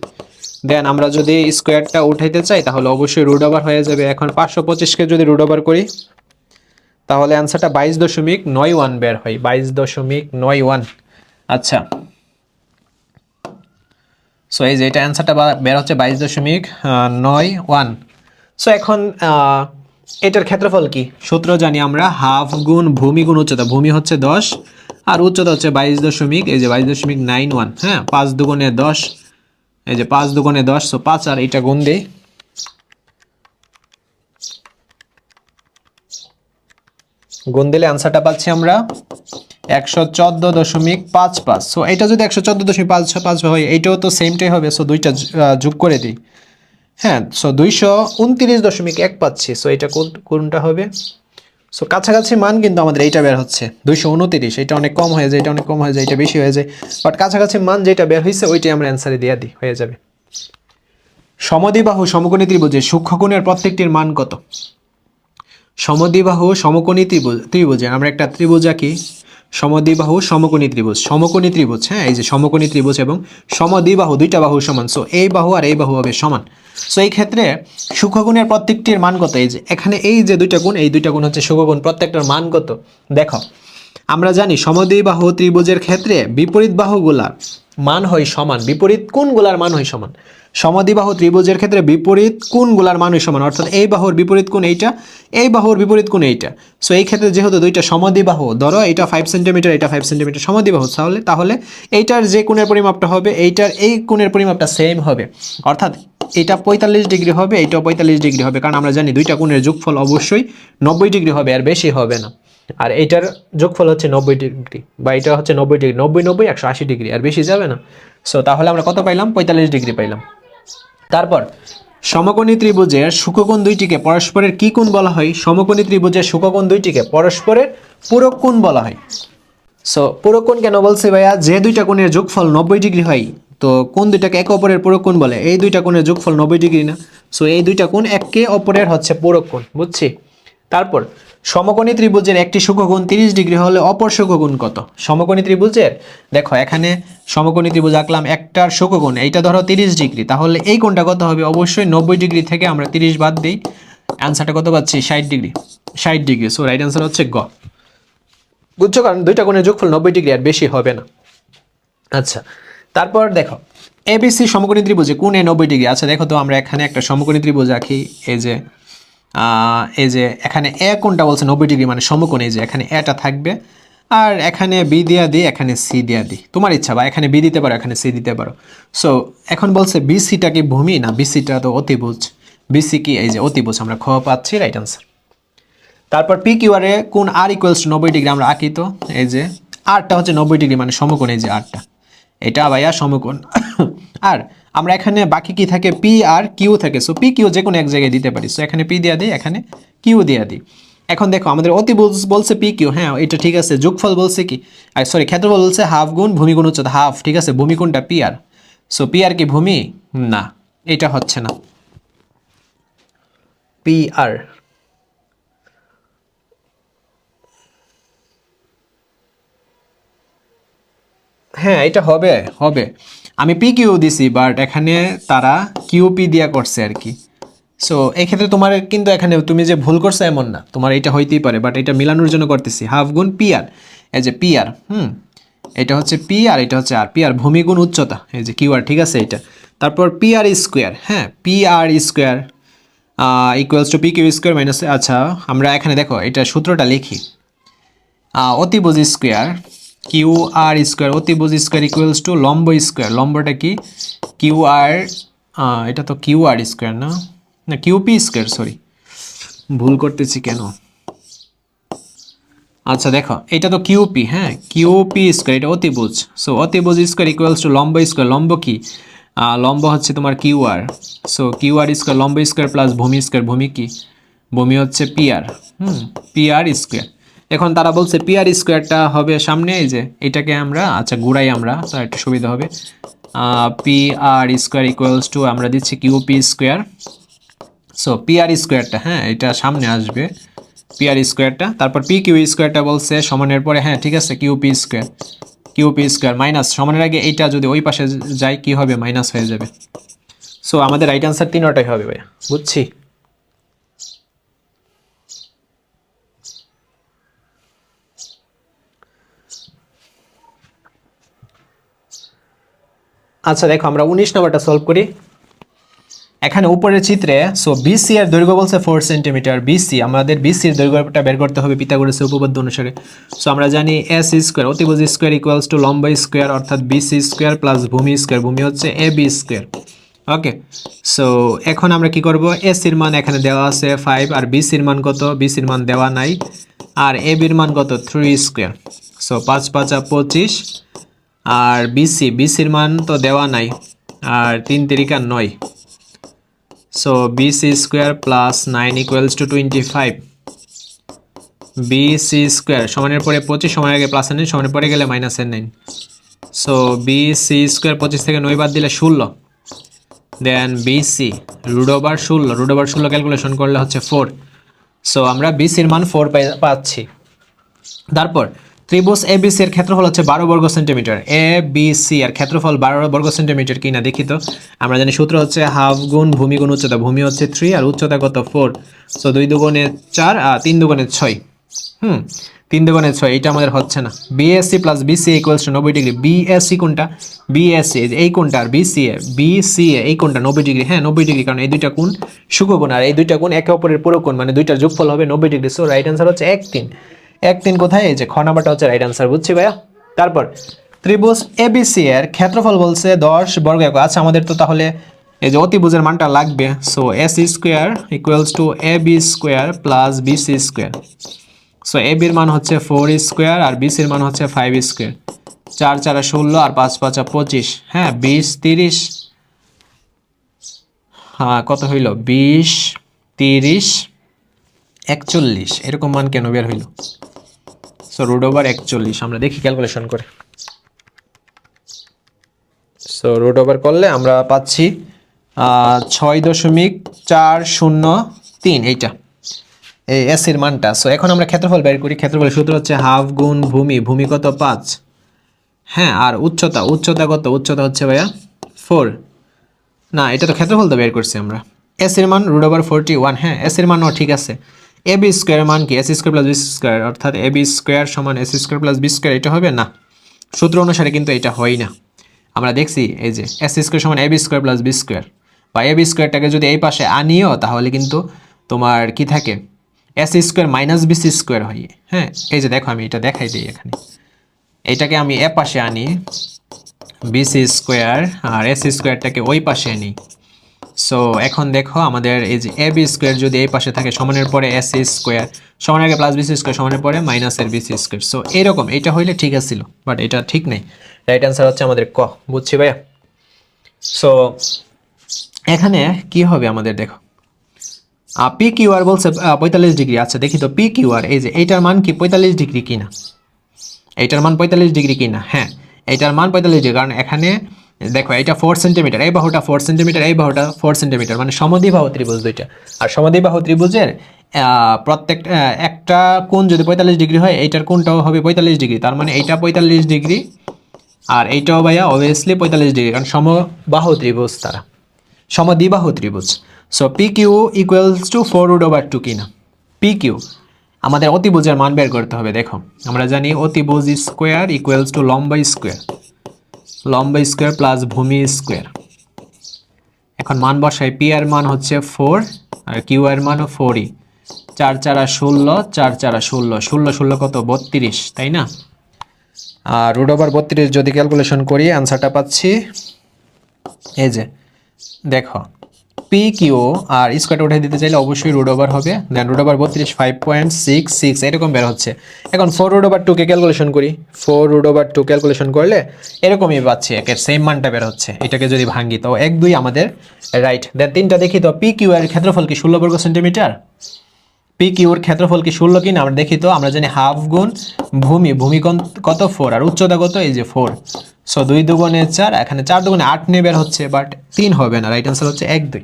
দেন আমরা যদি স্কোয়ারটা উঠাইতে চাই তাহলে অবশ্যই রুট ওভার হয়ে যাবে। এখন 525কে যদি রুট ওভার করি তাহলে অ্যান্সারটা 22.91 বের হয়, 22.91। আচ্ছা, সো এই যে এটা অ্যান্সারটা বের হচ্ছে 22.91। সো এখন এটার ক্ষেত্রফল কি সূত্র জানি আমরা, হাফ গুণ ভূমি গুণ উচ্চতা, ভূমি হচ্ছে 10 আর উচ্চতা হচ্ছে 22.91। হ্যাঁ, 5 দুগুণে 10, এই যে 5 দুগুণে 10, সো 5 আর এটা গুণ দেই, গুণ দিলে অ্যান্সারটা পাচ্ছি আমরা 114.55। সো এটা যদি 114.55 হয় এইটাও তো সেমটাই হবে, সো দুইটা যোগ করে দিই। হ্যাঁ, সো 229.1 পাচ্ছি। সো এটা কোনটা হবে? সো কাছাকাছি মান কিন্তু আমাদের এইটা বের হচ্ছে 229, এটা অনেক কম হয়ে যায়, এটা অনেক কম হয়ে যায়, এটা বেশি হয়ে যায়, বাট কাছাকাছি মান যেটা বের হয়েছে ওইটাই আমরা অ্যান্সারে দিয়ে দিই, হয়ে যাবে। সমদ্বিবাহু সমকোণী ত্রিভুজের সূক্ষ্মকোণের প্রত্যেকটির মান কত? সমদ্বিবাহু সমকোণী ত্রিভুজে আমরা একটা ত্রিভুজ আঁকি, সমদ্বিবাহু সমকোণী ত্রিভুজ, হ্যাঁ, এই যে সমকোণী ত্রিভুজ এবং সমদ্বিবাহু দুইটা বাহু সমান, সো এই বাহু আর এই বাহু হবে সমান। সো এই ক্ষেত্রে সূক্ষ্মকোণের প্রত্যেকটির মান কত? এই যে এখানে এই যে দুইটা কোণ, এই দুইটা কোণ হচ্ছে সূক্ষ্মকোণ, প্রত্যেকটার মান কত দেখো। আমরা জানি সমদ্বিবাহু ত্রিভুজের ক্ষেত্রে বিপরীত বাহুগুলার মান হয় সমান, বিপরীত কোণগুলার মান হয় সমান। সমদ্বিবাহু ত্রিভুজের ক্ষেত্রে বিপরীত কোণগুলার মান হয় সমান, অর্থাৎ এই বাহুর বিপরীত কোণ এইটা, এই বাহুর বিপরীত কোণ এইটা। সো এই ক্ষেত্রে যেহেতু দুইটা সমদ্বিবাহু, ধরো এটা 5 সেন্টিমিটার, এটা 5 সেন্টিমিটার সমদ্বিবাহু, তাহলে এইটার যে কোণের পরিমাপটা হবে এইটার এই কোণের পরিমাপটা সেম হবে, অর্থাৎ এটা 45 ডিগ্রি হবে, এইটাও 45 ডিগ্রি হবে, কারণ আমরা জানি দুইটা কোণের যোগফল অবশ্যই 90 ডিগ্রি হবে, আর বেশি হবে না। আর এইটার যোগফল হচ্ছে 90 ডিগ্রি, বা এটা হচ্ছে 90 ডিগ্রি, 90 90 180 ডিগ্রি, আর বেশি যাবে না। সো তাহলে আমরা কত পাইলাম? 45 ডিগ্রি পাইলাম। তারপর সমকোণী ত্রিভুজের সূক্ষ্মকোণ দুইটিকে পরস্পরের কি কোণ বলা হয়? সমকোণী ত্রিভুজের সূক্ষ্মকোণ দুইটিকে পরস্পরের পূরক কোণ বলা হয়। সো পূরক কোণ কেন বলছি ভাইয়া? যে দুইটা কোণের যোগফল 90 ডিগ্রি হয়, তো কোন দুইটাকে একে অপরের পূরক কোণ বলে? এই দুইটা কোণের যোগফল 90 ডিগ্রি না, সো এই দুইটা কোণ একে অপরের হচ্ছে পূরক কোণ, বুঝছি? তারপর সমকোণী ত্রিভুজের একটি সূক্ষ্মকোণ 30 ডিগ্রি হলে অপর সূক্ষ্মকোণ কত? সমকোণী ত্রিভুজের দেখো এখানে সমকোণী ত্রিভুজ আঁকলাম, একটার সূক্ষ্মকোণ এইটা ধরো 30 ডিগ্রি, তাহলে এই কোণটা কত হবে? অবশ্যই 90 ডিগ্রি থেকে আমরা 30 বাদ দিই, অ্যান্সারটা কত পাচ্ছি? 60 degree, 60 degree. So right answer হচ্ছে গ, বুঝছো? কারণ দুইটা কোণের যোগফল 90 ডিগ্রি, আর বেশি হবে না। আচ্ছা, তারপর দেখো এবিসি সমকোণী ত্রিভুজে কোণে 90 ডিগ্রি। আচ্ছা দেখো তো, আমরা এখানে একটা সমকোণী ত্রিভুজ আঁকি, এই যে এখানে এ কোণটা বলছে 90 ডিগ্রি মানে সমকোণ, এই যে এখানে এটা থাকবে, আর এখানে বি দিয়া দিই, এখানে সি দিয়া দিই, তোমার ইচ্ছা, বা এখানে বি দিতে পারো, এখানে সি দিতে পারো। সো এখন বলছে বিসিটা কি ভূমি না বিসিটা তো অতিভুজ, বিসি কি? এই যে অতিভুজ, আমরা খ পাচ্ছি, রাইট আনসার। তারপর পি কিউ আর এ কোণ আর ইকুয়ালস টু 90 ডিগ্রি আমরা আঁকি, তো এই যে আরটা হচ্ছে 90 ডিগ্রি মানে সমকোণ, এই যে আরটা, এটা ভাইয়া সমকোণ। আর আমরা এখানে বাকি কি থাকে? পি আর কিউ থাকে, সো পি কিউ যে কোনো এক জায়গায় দিতে পারি, সো এখানে পি দিয়া দিই, এখানে কিউ দিয়া দিই। এখন দেখো আমাদের অতিভুজ বলছে পি কিউ, হ্যাঁ এটা ঠিক আছে। যোগফল বলছে কি, সরি ক্ষেত্রফল বলছে হাফ গুণ ভূমি গুণ উচ্চতা, হাফ, ঠিক আছে। ভূমি কোণটা? P R, so P R কি ভূমি? না, এটা হচ্ছে না পি আর। হ্যাঁ এটা হবে, হবে। আমি পি কিউ দিছি, বাট এখানে তারা কিউপি দিয়া করছে আর কি। সো এই ক্ষেত্রে তোমার কিন্তু এখানে তুমি যে ভুল করছো এমন না, তোমার এটা হইতেই পারে, বাট এটা মিলানোর জন্য করতেছি। হাফ গুণ পি আর, এই যে পি আর, এটা হচ্ছে পি আর, এটা হচ্ছে আর। পি আর ভূমি গুণ উচ্চতা, এই যে কিউ আর, ঠিক আছে এটা। তারপর পি আর স্কোয়ার, হ্যাঁ P R square equals to P Q square minus, আচ্ছা আমরা এখানে দেখো এটা সূত্রটা লিখি। অতিভুজ স্কোয়ার কিউ আর স্কোয়ার, অতিভুজ স্কোয়ার ইকুয়ালস টু লম্ব স্কোয়ার, লম্বটা কি কিউ আর, এটা তো কিউ আর স্কোয়ার না, না কিউপি স্কোয়ার, সরি ভুল করতেছি কেন। আচ্ছা দেখো এটা তো কিউপি, হ্যাঁ কিউপি স্কোয়ার, এটা অতিভুজ। সো অতিভুজ স্কোয়ার ইকুয়ালস টু লম্ব স্কোয়ার, লম্ব কি লম্ব হচ্ছে তোমার কিউ আর। সো কিউ আর স্কোয়ার লম্ব স্কোয়ার প্লাস ভূমি স্কোয়ার, ভূমি কি ভূমি হচ্ছে পি আর, পি আর স্কোয়ার। এখন তারা বলছে পি আর স্কোয়ারটা হবে সামনে, এই যে এটাকে আমরা আচ্ছা ঘুরাই আমরা, তার একটু সুবিধা হবে। P R square equals to আমরা দিচ্ছি QP square. So P R স্কোয়ারটা, হ্যাঁ এটা সামনে আসবে পি আর স্কোয়ারটা, তারপর পি কিউ স্কোয়ারটা বলছে সমানের পরে, হ্যাঁ ঠিক আছে QP square, QP square minus সমানের আগে এইটা যদি ওই পাশে যায় কি হবে, মাইনাস হয়ে যাবে। সো আমাদের রাইট আনসার তিনটাই হবে ভাইয়া, বুঝছি। আচ্ছা দেখো আমরা 19 নম্বরটা সলভ করি। এখানে উপরের চিত্রে সো বিসি এর দৈর্ঘ্য বলছে 4 সেন্টিমিটার। বিসি আমাদের বিসির দৈর্ঘ্যটা বের করতে হবে পিথাগোরাসের উপপাদ্য অনুসারে। সো আমরা জানি এস স্কোয়ার অতিভুজ স্কোয়ার ইকুয়ালস টু লম্ব স্কোয়ার, অর্থাৎ বিসি স্কোয়ার প্লাস ভূমি স্কোয়ার, ভূমি হচ্ছে এ বি স্কোয়ার। ওকে, সো এখন আমরা কি করব, এস এর মান এখানে দেওয়া আছে 5, আর বিসির মান কত, বিসির মান দেওয়া নাই, আর এ বির মান কত 3 স্কোয়ার। সো 5 5 25, আর বিসির মান তো দেওয়া নাই, আর 3 3 9। So BC square plus 9 equals to 25। BC square সমানের পরে 25, সমানের আগে প্লাস এর 9, সমানের পরে গেলে মাইনাস এর 9। সো বিসি স্কোয়ার 25 থেকে 9 বাদ দিলে 16, then BC root over 16, root over 16 calculation করলে হচ্ছে 4। সো আমরা বিসির মান 4 পাচ্ছি। তারপর ত্রিভুজ এবিসি এর ক্ষেত্রফল হচ্ছে 12 বর্গ সেন্টিমিটার। এ বি সি এর ক্ষেত্রফল 12 বর্গ সেন্টিমিটার কিনা দেখি তো। আমরা জানি সূত্র হচ্ছে হাফ গুণ ভূমি গুণ উচ্চতা, ভূমি হচ্ছে 3 আর উচ্চতা কত 4। সো 2 দুগুণে 4 আর 3 দুগুণে 6, 3 দুগুণে 6, এটা আমাদের হচ্ছে না। BAC plus BC equals to 90 degree. BAC কোনটা, বিএসসি এই কোনটা, আর বিসিএ বিসিএ এই কোনটা 90 ডিগ্রি, হ্যাঁ 90 ডিগ্রি, কারণ এই দুইটা কোণ সুকোণ, আর এই দুইটা কোণ একে অপরের পুরোকোণ, মানে দুইটার যোগফল হবে 90 ডিগ্রি। সো রাইট অ্যান্সার হচ্ছে 1 3 কোথায়, এই যে খ নাম্বারটা হচ্ছে রাইট অ্যান্সার, বুঝছি ভাইয়া। তারপর ত্রিভুজ এবিসি এর ক্ষেত্রফল বলছে 10 বর্গ একক। আচ্ছা আমাদের তো তাহলে এই যে অতিভুজের মানটা লাগবে। So S square equals to A B square plus BC square. So A বির মান হচ্ছে 4 স্কোয়ার আর বিসির মান হচ্ছে 5 স্কোয়ার। 4 4 16 আর 5 5 25, হ্যাঁ 20 30, হ্যাঁ কত হইল 20 30 41, এরকম মান কেন বের হইল। সো রুট ওভার 41, আমরা দেখি ক্যালকুলেশন করে। সো রুট ওভার করলে আমরা পাচ্ছি 6.403, এইটা এই এস এর মানটা। সো এখন আমরা ক্ষেত্রফল বের করি। ক্ষেত্রফলের সূত্র হচ্ছে হাফ গুণ ভূমি, ভূমি কত 5, হ্যাঁ আর উচ্চতা, উচ্চতা কত, উচ্চতা হচ্ছে ভাইয়া 4, না এটা তো ক্ষেত্রফল তো বের করছি আমরা। এস এর মান রুট ওভার 41, হ্যাঁ এস এর মানও ঠিক আছে। এ বি স্কোয়ারের মান কি, AC square plus B square, অর্থাৎ এ বি স্কোয়ার সমান AC square plus B square, এটা হবে না, সূত্র অনুসারে কিন্তু এটা হয় না। আমরা দেখছি এই যে এস স্কোয়ার সমান A B square plus B square, বা এ বি স্কোয়ারটাকে যদি এই পাশে আনিও তাহলে কিন্তু তোমার কি থাকে, AC square minus BC square হয়, হ্যাঁ এই যে দেখো আমি এটা দেখাই দিই এখানে, এটাকে আমি এ পাশে আনি বিসি স্কোয়ার, আর এস স্কোয়ারটাকে ওই পাশে আনি। সো এখন দেখো আমাদের এই যে এ বি স্কোয়ার যদি এই পাশে থাকে, সমানের পরে এস স্কোয়ার, সমানের আগে প্লাস বিসি স্কোয়ার, সমানের পরে মাইনাসের বিসি স্কোয়ার। সো এরকম এটা হইলে ঠিক আছিল, বাট এটা ঠিক নেই। রাইট অ্যান্সার হচ্ছে আমাদের ক, বুঝছি ভাইয়া। সো এখানে কি হবে আমাদের দেখো, পি কিউ আর বলছে 45 ডিগ্রি। আচ্ছা দেখি তো পি কিউ আর, এই যে এইটার মান কি 45 ডিগ্রি কিনা, এইটার মান 45 ডিগ্রি কিনা, হ্যাঁ এইটার মান 45 ডিগ্রি, কারণ এখানে দেখো এটা 4 সেন্টিমিটার, এই বাহুটা 4 সেন্টিমিটার, এই বাহুটা 4 সেন্টিমিটার, মানে সমদ্বিবাহু ত্রিভুজ দুইটা। আর সমদ্বিবাহু ত্রিভুজের প্রত্যেক একটা কোণ যদি 45 ডিগ্রি হয়, এইটার কোণটাও হবে 45 ডিগ্রি, তার মানে এইটা 45 ডিগ্রি আর এইটাও ভাইয়া অবভিয়াসলি 45 ডিগ্রি, কারণ সমবাহু ত্রিভুজ তারা, সমদ্বিবাহু ত্রিভুজ। So P Q equals to 4√2 কিনা, পি কিউ আমাদের অতিভুজের মান বের করতে হবে। দেখো আমরা জানি অতিভুজ স্কোয়ার ইকুয়ালস টু লম্ব স্কোয়ার, লম্ব স্কোয়ার প্লাস ভূমি স্কোয়ার। এখন মান বসাই, পি এর মান হচ্ছে 4 আর কিউ এর মানও 4ই, 4 4 16, 4 4 16, 16 16 কত 32, তাই না? আর √32 যদি ক্যালকুলেশন করি অ্যান্সারটা পাচ্ছি এই যে, দেখো পি কিউ আর স্কোয়ারটা উঠে দিতে চাইলে অবশ্যই √, হবে দেন √32 5.66 এরকম বের হচ্ছে। এখন 4√2 কে ক্যালকুলেশন করি, 4√2 ক্যালকুলেশন করলে এরকমই পাচ্ছি, একের সেম মানটা বের হচ্ছে। এটাকে যদি ভাঙি তো 1 2 আমাদের রাইট। দেন তিনটা দেখি তো, পি কিউ এর ক্ষেত্রফল কি 16 বর্গ সেন্টিমিটার? পি কিউর ক্ষেত্রফল কি 16 কিনা আমরা দেখি তো। আমরা জানি হাফ গুণ ভূমি, ভূমি কত 4 আর উচ্চতা কত এই যে 4। সো 2 দুগুণে 4, এখানে 4 দুগুণে 8 নিয়ে বের হচ্ছে, বাট 3 হবে না, রাইট আনসার হচ্ছে 1 2।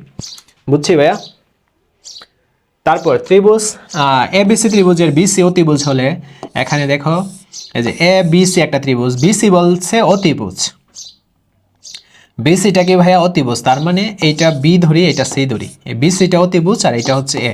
বুঝছি ভাইয়া? তারপর ত্রিভুজ এ বিসি ত্রিভুজের বিসি অতিভুজ হলে এখানে দেখো এই যে এ বিসি একটা ত্রিভুজ, বিসি বলছে অতিভুজ, বিসিটা কি ভাইয়া অতিভুজ, তার মানে এইটা বি ধরি এটা সি ধরি, এই বিসিটা অতিভুজ আর এটা হচ্ছে এ।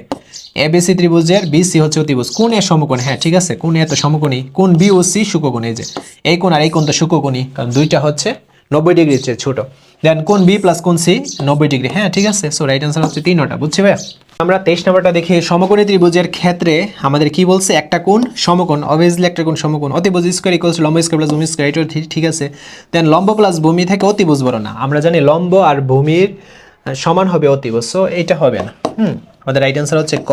এ বিসি ত্রিভুজের বিসি হচ্ছে অতিভুজ, কোন এ সমকোণ, হ্যাঁ ঠিক আছে, কোন এ তো সমকোণী, কোন বি ও সি শুকোকোণ, এই যে এই কোণ আর এই কোণ তো শুকোকোণী, কারণ দুইটা হচ্ছে 90 ডিগ্রির চেয়ে ছোট। দেন কোন বি প্লাস কোন সি 90 ডিগ্রি, হ্যাঁ ঠিক আছে। সো রাইট আনসার হচ্ছে 3টা। বুঝছি ভাইয়া? আমরা 23 নম্বরটা দেখি, সমকোণী ত্রিভুজের ক্ষেত্রে আমাদের কি বলছে, একটা কোণ সমকোণ, অবভিয়াসলি একটা কোণ সমকোণ, অতিভুজ স্কয়ার ইকুয়ালস লম্ব স্কয়ার প্লাস ভূমি স্কয়ার, এটা ঠিক আছে। দেন লম্ব প্লাস ভূমি থেকে অতিভুজ বড় না, আমরা জানি লম্ব আর ভূমির সমান হবে অতিভুজ, সো এইটা হবে না। আমাদের রাইট আনসার হচ্ছে ক।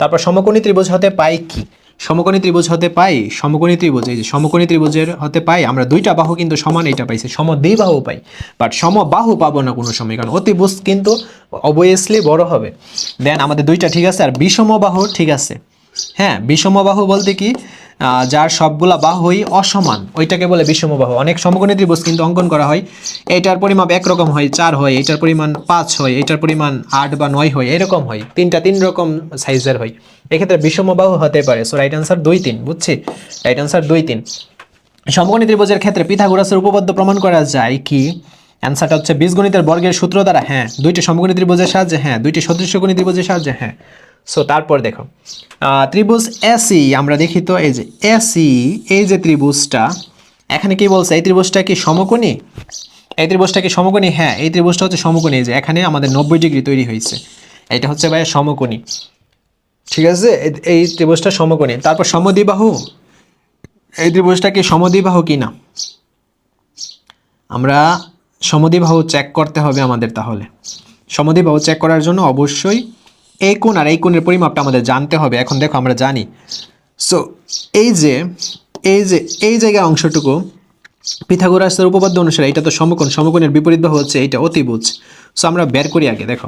তারপর সমকোণী ত্রিভুজ হতে পাই কি, সমকোণী ত্রিভুজ হতে পাই, সমকোণী ত্রিভুজ এই যে সমকোণী ত্রিভুজের হতে পাই আমরা দুইটা বাহু কিন্তু সমান, এটা পাইছি সমদ্বিবাহু পাই, বাট সমবাহু পাবো না কোনো সময়, কারণ অতিভুজ কিন্তু অবভিয়াসলি বড় হবে। দেন আমাদের দুইটা ঠিক আছে, আর বিষমবাহু ঠিক আছে। হ্যাঁ বিষমবাহু বলতে কি, যার সবগুলা বাহুই অসমান ওইটাকে বলে বিষমবাহু। অনেক সমকোণী ত্রিভুজ কিন্তু অঙ্কন করা হয়, এইটার পরিমাপ একরকম হয় 4 হয়, এইটার পরিমাণ 5 হয়, এইটার পরিমাণ 8 বা 9 হয়, এরকম হয়, তিন রকম সাইজের হয়, এক্ষেত্রে বিষমবাহু হতে পারে। So right answer 2 3। বুঝছি? Right answer 2 3। সমকোণী ত্রিভুজের ক্ষেত্রে পিথাগোরাসের উপপাদ্য প্রমাণ করা যায় কি? অ্যান্সারটা হচ্ছে বীজগণিতের বর্গের সূত্র দ্বারা, হ্যাঁ দুইটি সমকোণী ত্রিভুজের সাহায্যে, হ্যাঁ দুইটি সদৃশকোণী ত্রিভুজের সাহায্যে, হ্যাঁ। সো তারপর দেখো ত্রিভুজ এসি, আমরা দেখি তো এই যে এসি, এই যে ত্রিভুজটা এখানে কি বলছে, এই ত্রিভুজটা কি সমকোণী, এই ত্রিভুজটা কি সমকোণী, হ্যাঁ এই ত্রিভুজটা হচ্ছে সমকোণী, যে এখানে আমাদের 90 ডিগ্রি তৈরি হয়েছে, এটা হচ্ছে ভাই সমকোণী, ঠিক আছে, এই ত্রিভুজটা সমকোণী। তারপর সমদ্বিবাহু, এই ত্রিভুজটা কি সমদ্বিবাহু কিনা, আমরা সমদ্বিবাহু চেক করতে হবে আমাদের। তাহলে সমদ্বিবাহু চেক করার জন্য অবশ্যই এই কোণ আর এই কোণের পরিমাপটা আমাদের জানতে হবে। এখন দেখো আমরা জানি, সো এই জায়গার অংশটুকু পিথাগোরাসের উপপাদ্য অনুসারে এটা তো সমকোণ, সমকোণের বিপরীত বাহু হচ্ছে এইটা অতিভুজ। সো আমরা বের করি আগে, দেখো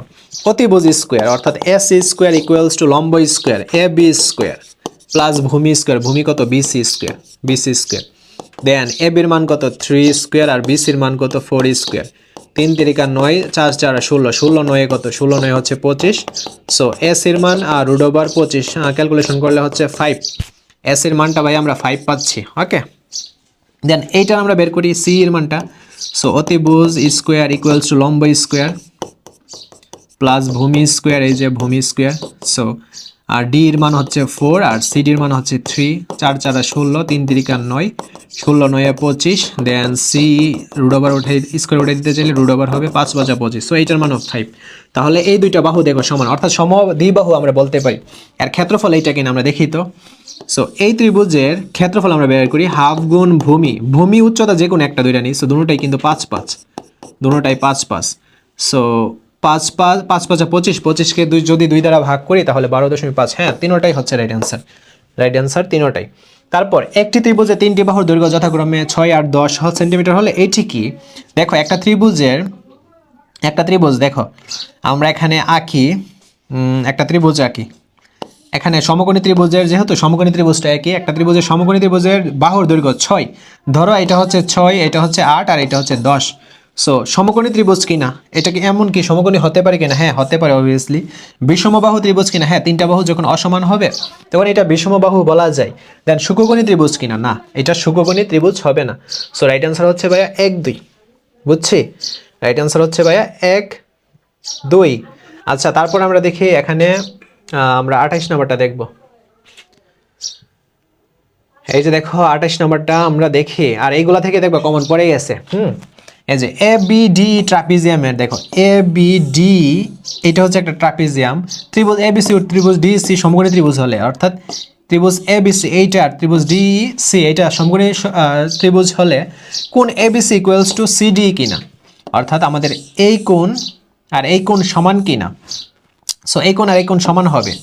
অতিভুজ স্কোয়ার অর্থাৎ এস স্কোয়ার ইকুয়ালস টু লম্ব স্কোয়ার এ বি স্কোয়ার প্লাস ভূমি স্কোয়ার, ভূমি কত বিসি স্কোয়ার, বিসি স্কোয়ার। দেন এ বির মান কত 3 স্কোয়ার আর বিসির মান কত 4 স্কোয়ার, 3 3 9, 4 4 16, 16 9 কত, 16 9 হচ্ছে 25। সো এস এর মান আর √25 ক্যালকুলেশন করলে হচ্ছে 5, এস এর মানটা ভাই আমরা 5 পাচ্ছি। ওকে, দেন এইটা আমরা বের করি সি এর মানটা। সো অতিভুজ স্কোয়ার ইকুয়ালস টু লম্ব স্কোয়ার প্লাস ভূমি স্কোয়ার, এই যে ভূমি স্কোয়ার। সো আর ডি এর মান হচ্ছে 4 আর সি ডির মান হচ্ছে 3, 4 4 16, 3 3 9, 16 9 25। দেন সি √, উঠে স্কোয়ার উঠে দিতে চাইলে √, হবে 5 5 25। সো এইটার মান 5। তাহলে এই দুইটা বাহু দেখো সমান, অর্থাৎ সমদ্বিবাহু আমরা বলতে পারি। আর ক্ষেত্রফল এইটা কিনা আমরা দেখি তো। সো এই ত্রিভুজের ক্ষেত্রফল আমরা বের করি হাফ গুণ ভূমি, ভূমি উচ্চতা যে কোনো একটা দুইটা নিই, সো দুটোটাই কিন্তু 5 5, দুটোটাই 5 5। সো 5 5 5 5 25, 25কে যদি 2 দ্বারা ভাগ করি তাহলে 12.5, হ্যাঁ তিনোটাই হচ্ছে রাইট অ্যান্সার, রাইট অ্যান্সার তিনোটাই। তারপর একটি ত্রিভুজে 3টি বাহুর দৈর্ঘ্য যথাক্রমে 6 আর 10 সেন্টিমিটার হলে এইটি কি? দেখো একটা ত্রিভুজ দেখো আমরা এখানে আঁকি, একটা ত্রিভুজ আঁকি, এখানে সমকোণী ত্রিভুজের, যেহেতু সমকোণী ত্রিভুজটা একই, একটা ত্রিভুজের সমকোণী ত্রিভুজের বাহুর দৈর্ঘ্য 6, ধরো এটা হচ্ছে 6, এটা হচ্ছে 8 আর এটা হচ্ছে 10। সো সমকোণী ত্রিভুজ কিনা, এটা কি এমন কি সমকোণী হতে পারে কিনা? হ্যাঁ হতে পারে অবভিয়াসলি। বিষমবাহু ত্রিভুজ কিনা? হ্যাঁ, তিনটা বাহু যখন অসমান হবে তখন এটা বিষমবাহু বলা যায়। দেন শুকোকোণী ত্রিভুজ কিনা? না, এটা শুকোকোণী ত্রিভুজ হবে না। সো রাইট অ্যান্সার হচ্ছে ভাইয়া 1 2, বুঝছি? রাইট অ্যান্সার হচ্ছে ভাইয়া 1 2। আচ্ছা, তারপর আমরা দেখি এখানে আমরা 28 নম্বরটা দেখব। এই যে দেখো 28 নম্বরটা আমরা দেখি, আর এইগুলা থেকে দেখবো কমন পড়ে গেছে। এই যে এ বি ডি ট্রাপিজিয়ামের, দেখো এ বি ডি এটা হচ্ছে একটা ট্রাপিজিয়াম। ত্রিভুজ এ বি সি ত্রিভুজ ডি সি সমকোণী ত্রিভুজ হলে, অর্থাৎ ত্রিভুজ এ বি সি এইটা আর ত্রিভুজ ডি সি এইটা সমকোণী ত্রিভুজ হলে কোণ A B C equals to C D কিনা, অর্থাৎ আমাদের এই কোণ আর এই কোণ সমান কিনা। সো এই কোণ আর এই কোণ সমান হবে,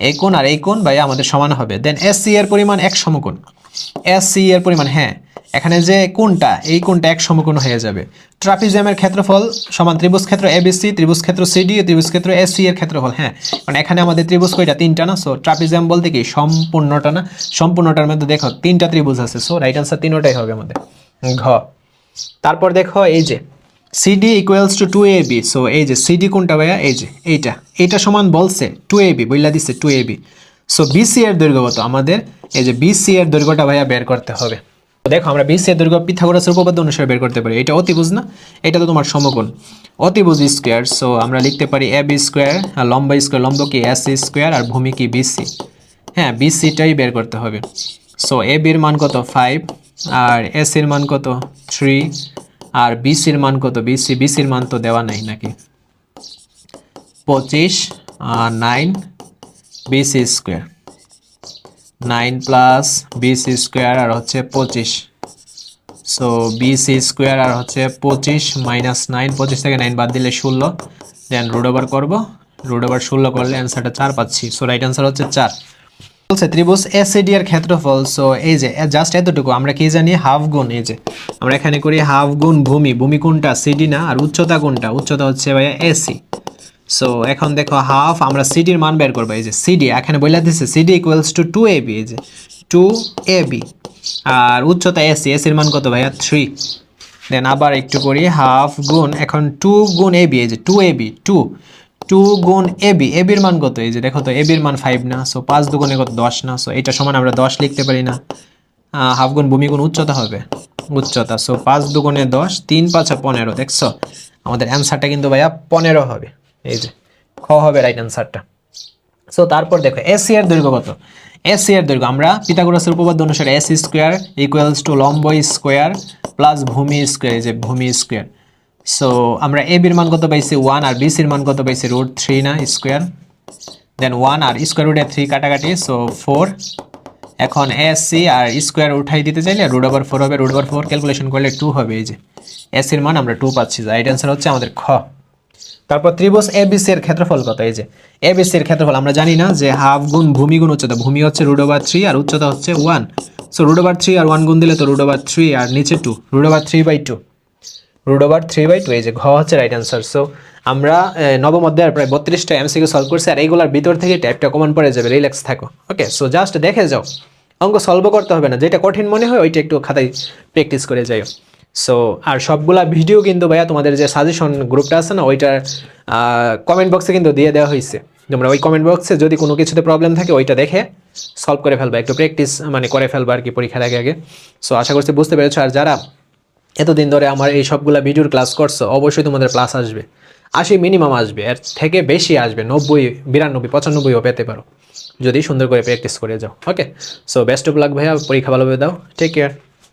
এই কোণ আর এই কোণ ভাইয়া আমাদের সমান হবে। দেন এস সি এর পরিমাণ এক সমকোণ, এস সি এর পরিমাণ, হ্যাঁ এখানে যে কোণটা এই কোণটা এক সমকোণ হয়ে যাবে। ট্রাপিজিয়ামের ক্ষেত্রফল সমান ত্রিভুজ ক্ষেত্র এবিসি, ত্রিভুজ ক্ষেত্র সিডি, ত্রিভুজ ক্ষেত্র এস সি এর ক্ষেত্রফল। হ্যাঁ, মানে এখানে আমাদের ত্রিভুজ কয়টা? তিনটা না? সো ট্রাপিজিয়াম বলতে কি সম্পূর্ণটা না? সম্পূর্ণটার মধ্যে দেখো তিনটা ত্রিভুজ আছে। সো রাইট আনসার তিনটাই হবে আমাদের ঘ। তারপর দেখো এই যে CD equals to 2ab। So এই যে সিডি কোনটা ভাইয়া? এই যে এইটা সমান বলছে 2ab, বইলা দিচ্ছে 2ab। সো বিসি এর দৈর্ঘ্য কত আমাদের? এই যে বিসি এর দৈর্ঘ্যটা ভাইয়া বের করতে হবে। তো দেখো আমরা বিসি এর দৈর্ঘ্য পিথাগোরাসের উপপাদ্য অনুসারে বের করতে পারি। এটা অতিভুজ না? এটা তো তোমার সমকোণ, অতিভুজ স্কোয়ার। সো আমরা লিখতে পারি এ বি স্কোয়ার, আর লম্বা স্কোয়ার, লম্ব কি এস স্কোয়ার, আর ভূমি কি বিসি। হ্যাঁ, বিসিটাই বের করতে হবে। সো এ বির মান কত? 5, আর এস এর মান কত? 3, আর বিসির মান কত? বিসির মান তো দেওয়া নাই নাকি? 25, 9 BC square, 9 plus BC square আর হচ্ছে 25। সো বিসি স্কোয়ার আর হচ্ছে 25 মাইনাস 9, 25 থেকে 9 বাদ দিলে 16। দেন রুট ওভার করবো, রুট ওভার 16 করলে অ্যান্সারটা 4 পাচ্ছি। সো রাইট অ্যান্সার হচ্ছে 4। বলছে ত্রিভুজ এসিডি এর ক্ষেত্রফল। সো এই যে জাস্ট এতটুকু আমরা কি জানি? হাফ গুণ, এই যে আমরা এখানে করি হাফ গুণ ভূমি, ভূমি কোনটা? সিডি না? আর উচ্চতা কোনটা? উচ্চতা হচ্ছে ভাইয়া এসি। সো এখন দেখো হাফ, আমরা সিডির মান বের করবো। এই যে সিডি এখানে বলে দিচ্ছে সিডি ইকুয়ালস টু 2ab, এই যে 2ab, আর উচ্চতা এসি, এসির মান কত ভাইয়া? 3। দেন আবার একটু করি হাফ গুণ, এখন 2 গুণ ab, এই যে 2ab, 2 গুণ এবি, এবির মান কত? এই যে দেখো তো এবির মান 5 না? সো 5 দুগুণে কত? 10 না? সো এটা সমান আমরা 10 লিখতে পারি না? হাফ গুণ ভূমি গুণ উচ্চতা হবে, উচ্চতা। সো 5 দুগুণে 10, 3 5 15। দেখছো আমাদের অ্যান্সারটা কিন্তু ভাইয়া 15 হবে। এই যে খ হবে রাইট অ্যান্সারটা। সো তারপর দেখো এসি এর দৈর্ঘ্য কত? এসি এর দৈর্ঘ্য আমরা পিথাগোরাসের উপপাদ্য অনুসারে এসি স্কোয়ার ইকুয়ালস টু লম্ব স্কোয়ার প্লাস ভূমি স্কোয়ার, এই যে ভূমি স্কোয়ার। সো আমরা এ বির মান কত পাইছি? 1, আর বিসির মান কত পাইছি? √3 না? স্কোয়ার। দেন 1 আর স্কোয়ার রুটে 3 কাটাকাটি, সো 4। এখন এসি আর স্কোয়ার উঠাই দিতে চাইলে √4 হবে, √4 ক্যালকুলেশন করলে 2 হবে। এই যে এসির মান আমরা 2 পাচ্ছি। রাইট অ্যান্সার হচ্ছে আমাদের খ। তারপর ত্রিভুজ এবিসি এর ক্ষেত্রফল কত? এই যে এবিসি এর ক্ষেত্রফল আমরা জানি না যে হাফ গুণ ভূমি গুণ উচ্চতা, ভূমি হচ্ছে √3 আর উচ্চতা হচ্ছে 1। সো √3 আর 1 গুণ দিলে তো √3 আর নিচে 2, √3/2, √3/2। এই যে ঘ হচ্ছে রাইট অ্যান্সার। সো আমরা নবম অধ্যায়ের প্রায় 32টা এমসিকিউ সলভ করছি, আর এইগুলোর ভিতর থেকে টাইপটা কমন পড়ে যাবে, রিল্যাক্স থাকো। ওকে, সো জাস্ট দেখে যাও, অঙ্ক সলভ করতে হবে না, যেটা কঠিন মনে হয় ওইটা একটু খাতায় প্র্যাকটিস করে যাও। সো আর সবগুলা ভিডিও কিন্তু ভাইয়া তোমাদের যে সাজেশন গ্রুপটা আছে না, ওইটার কমেন্ট বক্সে কিন্তু দিয়ে দেওয়া হয়েছে। তোমরা ওই কমেন্ট বক্সে যদি কোনো কিছুতে প্রবলেম থাকে ওইটা দেখে সলভ করে ফেলবা, একটু প্র্যাকটিস মানে করে ফেলবা আর কি পরীক্ষার আগে আগে। সো আশা করছি বুঝতে পেরেছো। আর যারা এতদিন ধরে আমার এই সবগুলা ভিডিওর ক্লাস করছো, অবশ্যই তোমাদের প্লাস আসবে, 80 মিনিমাম আসবে, এর থেকে বেশি আসবে, 90 92 95ও পেতে পারো যদি সুন্দর করে প্র্যাকটিস করে যাও। ওকে, সো বেস্ট অফ লাক ভাইয়া, পরীক্ষা ভালোভাবে দাও, টেক কেয়ার।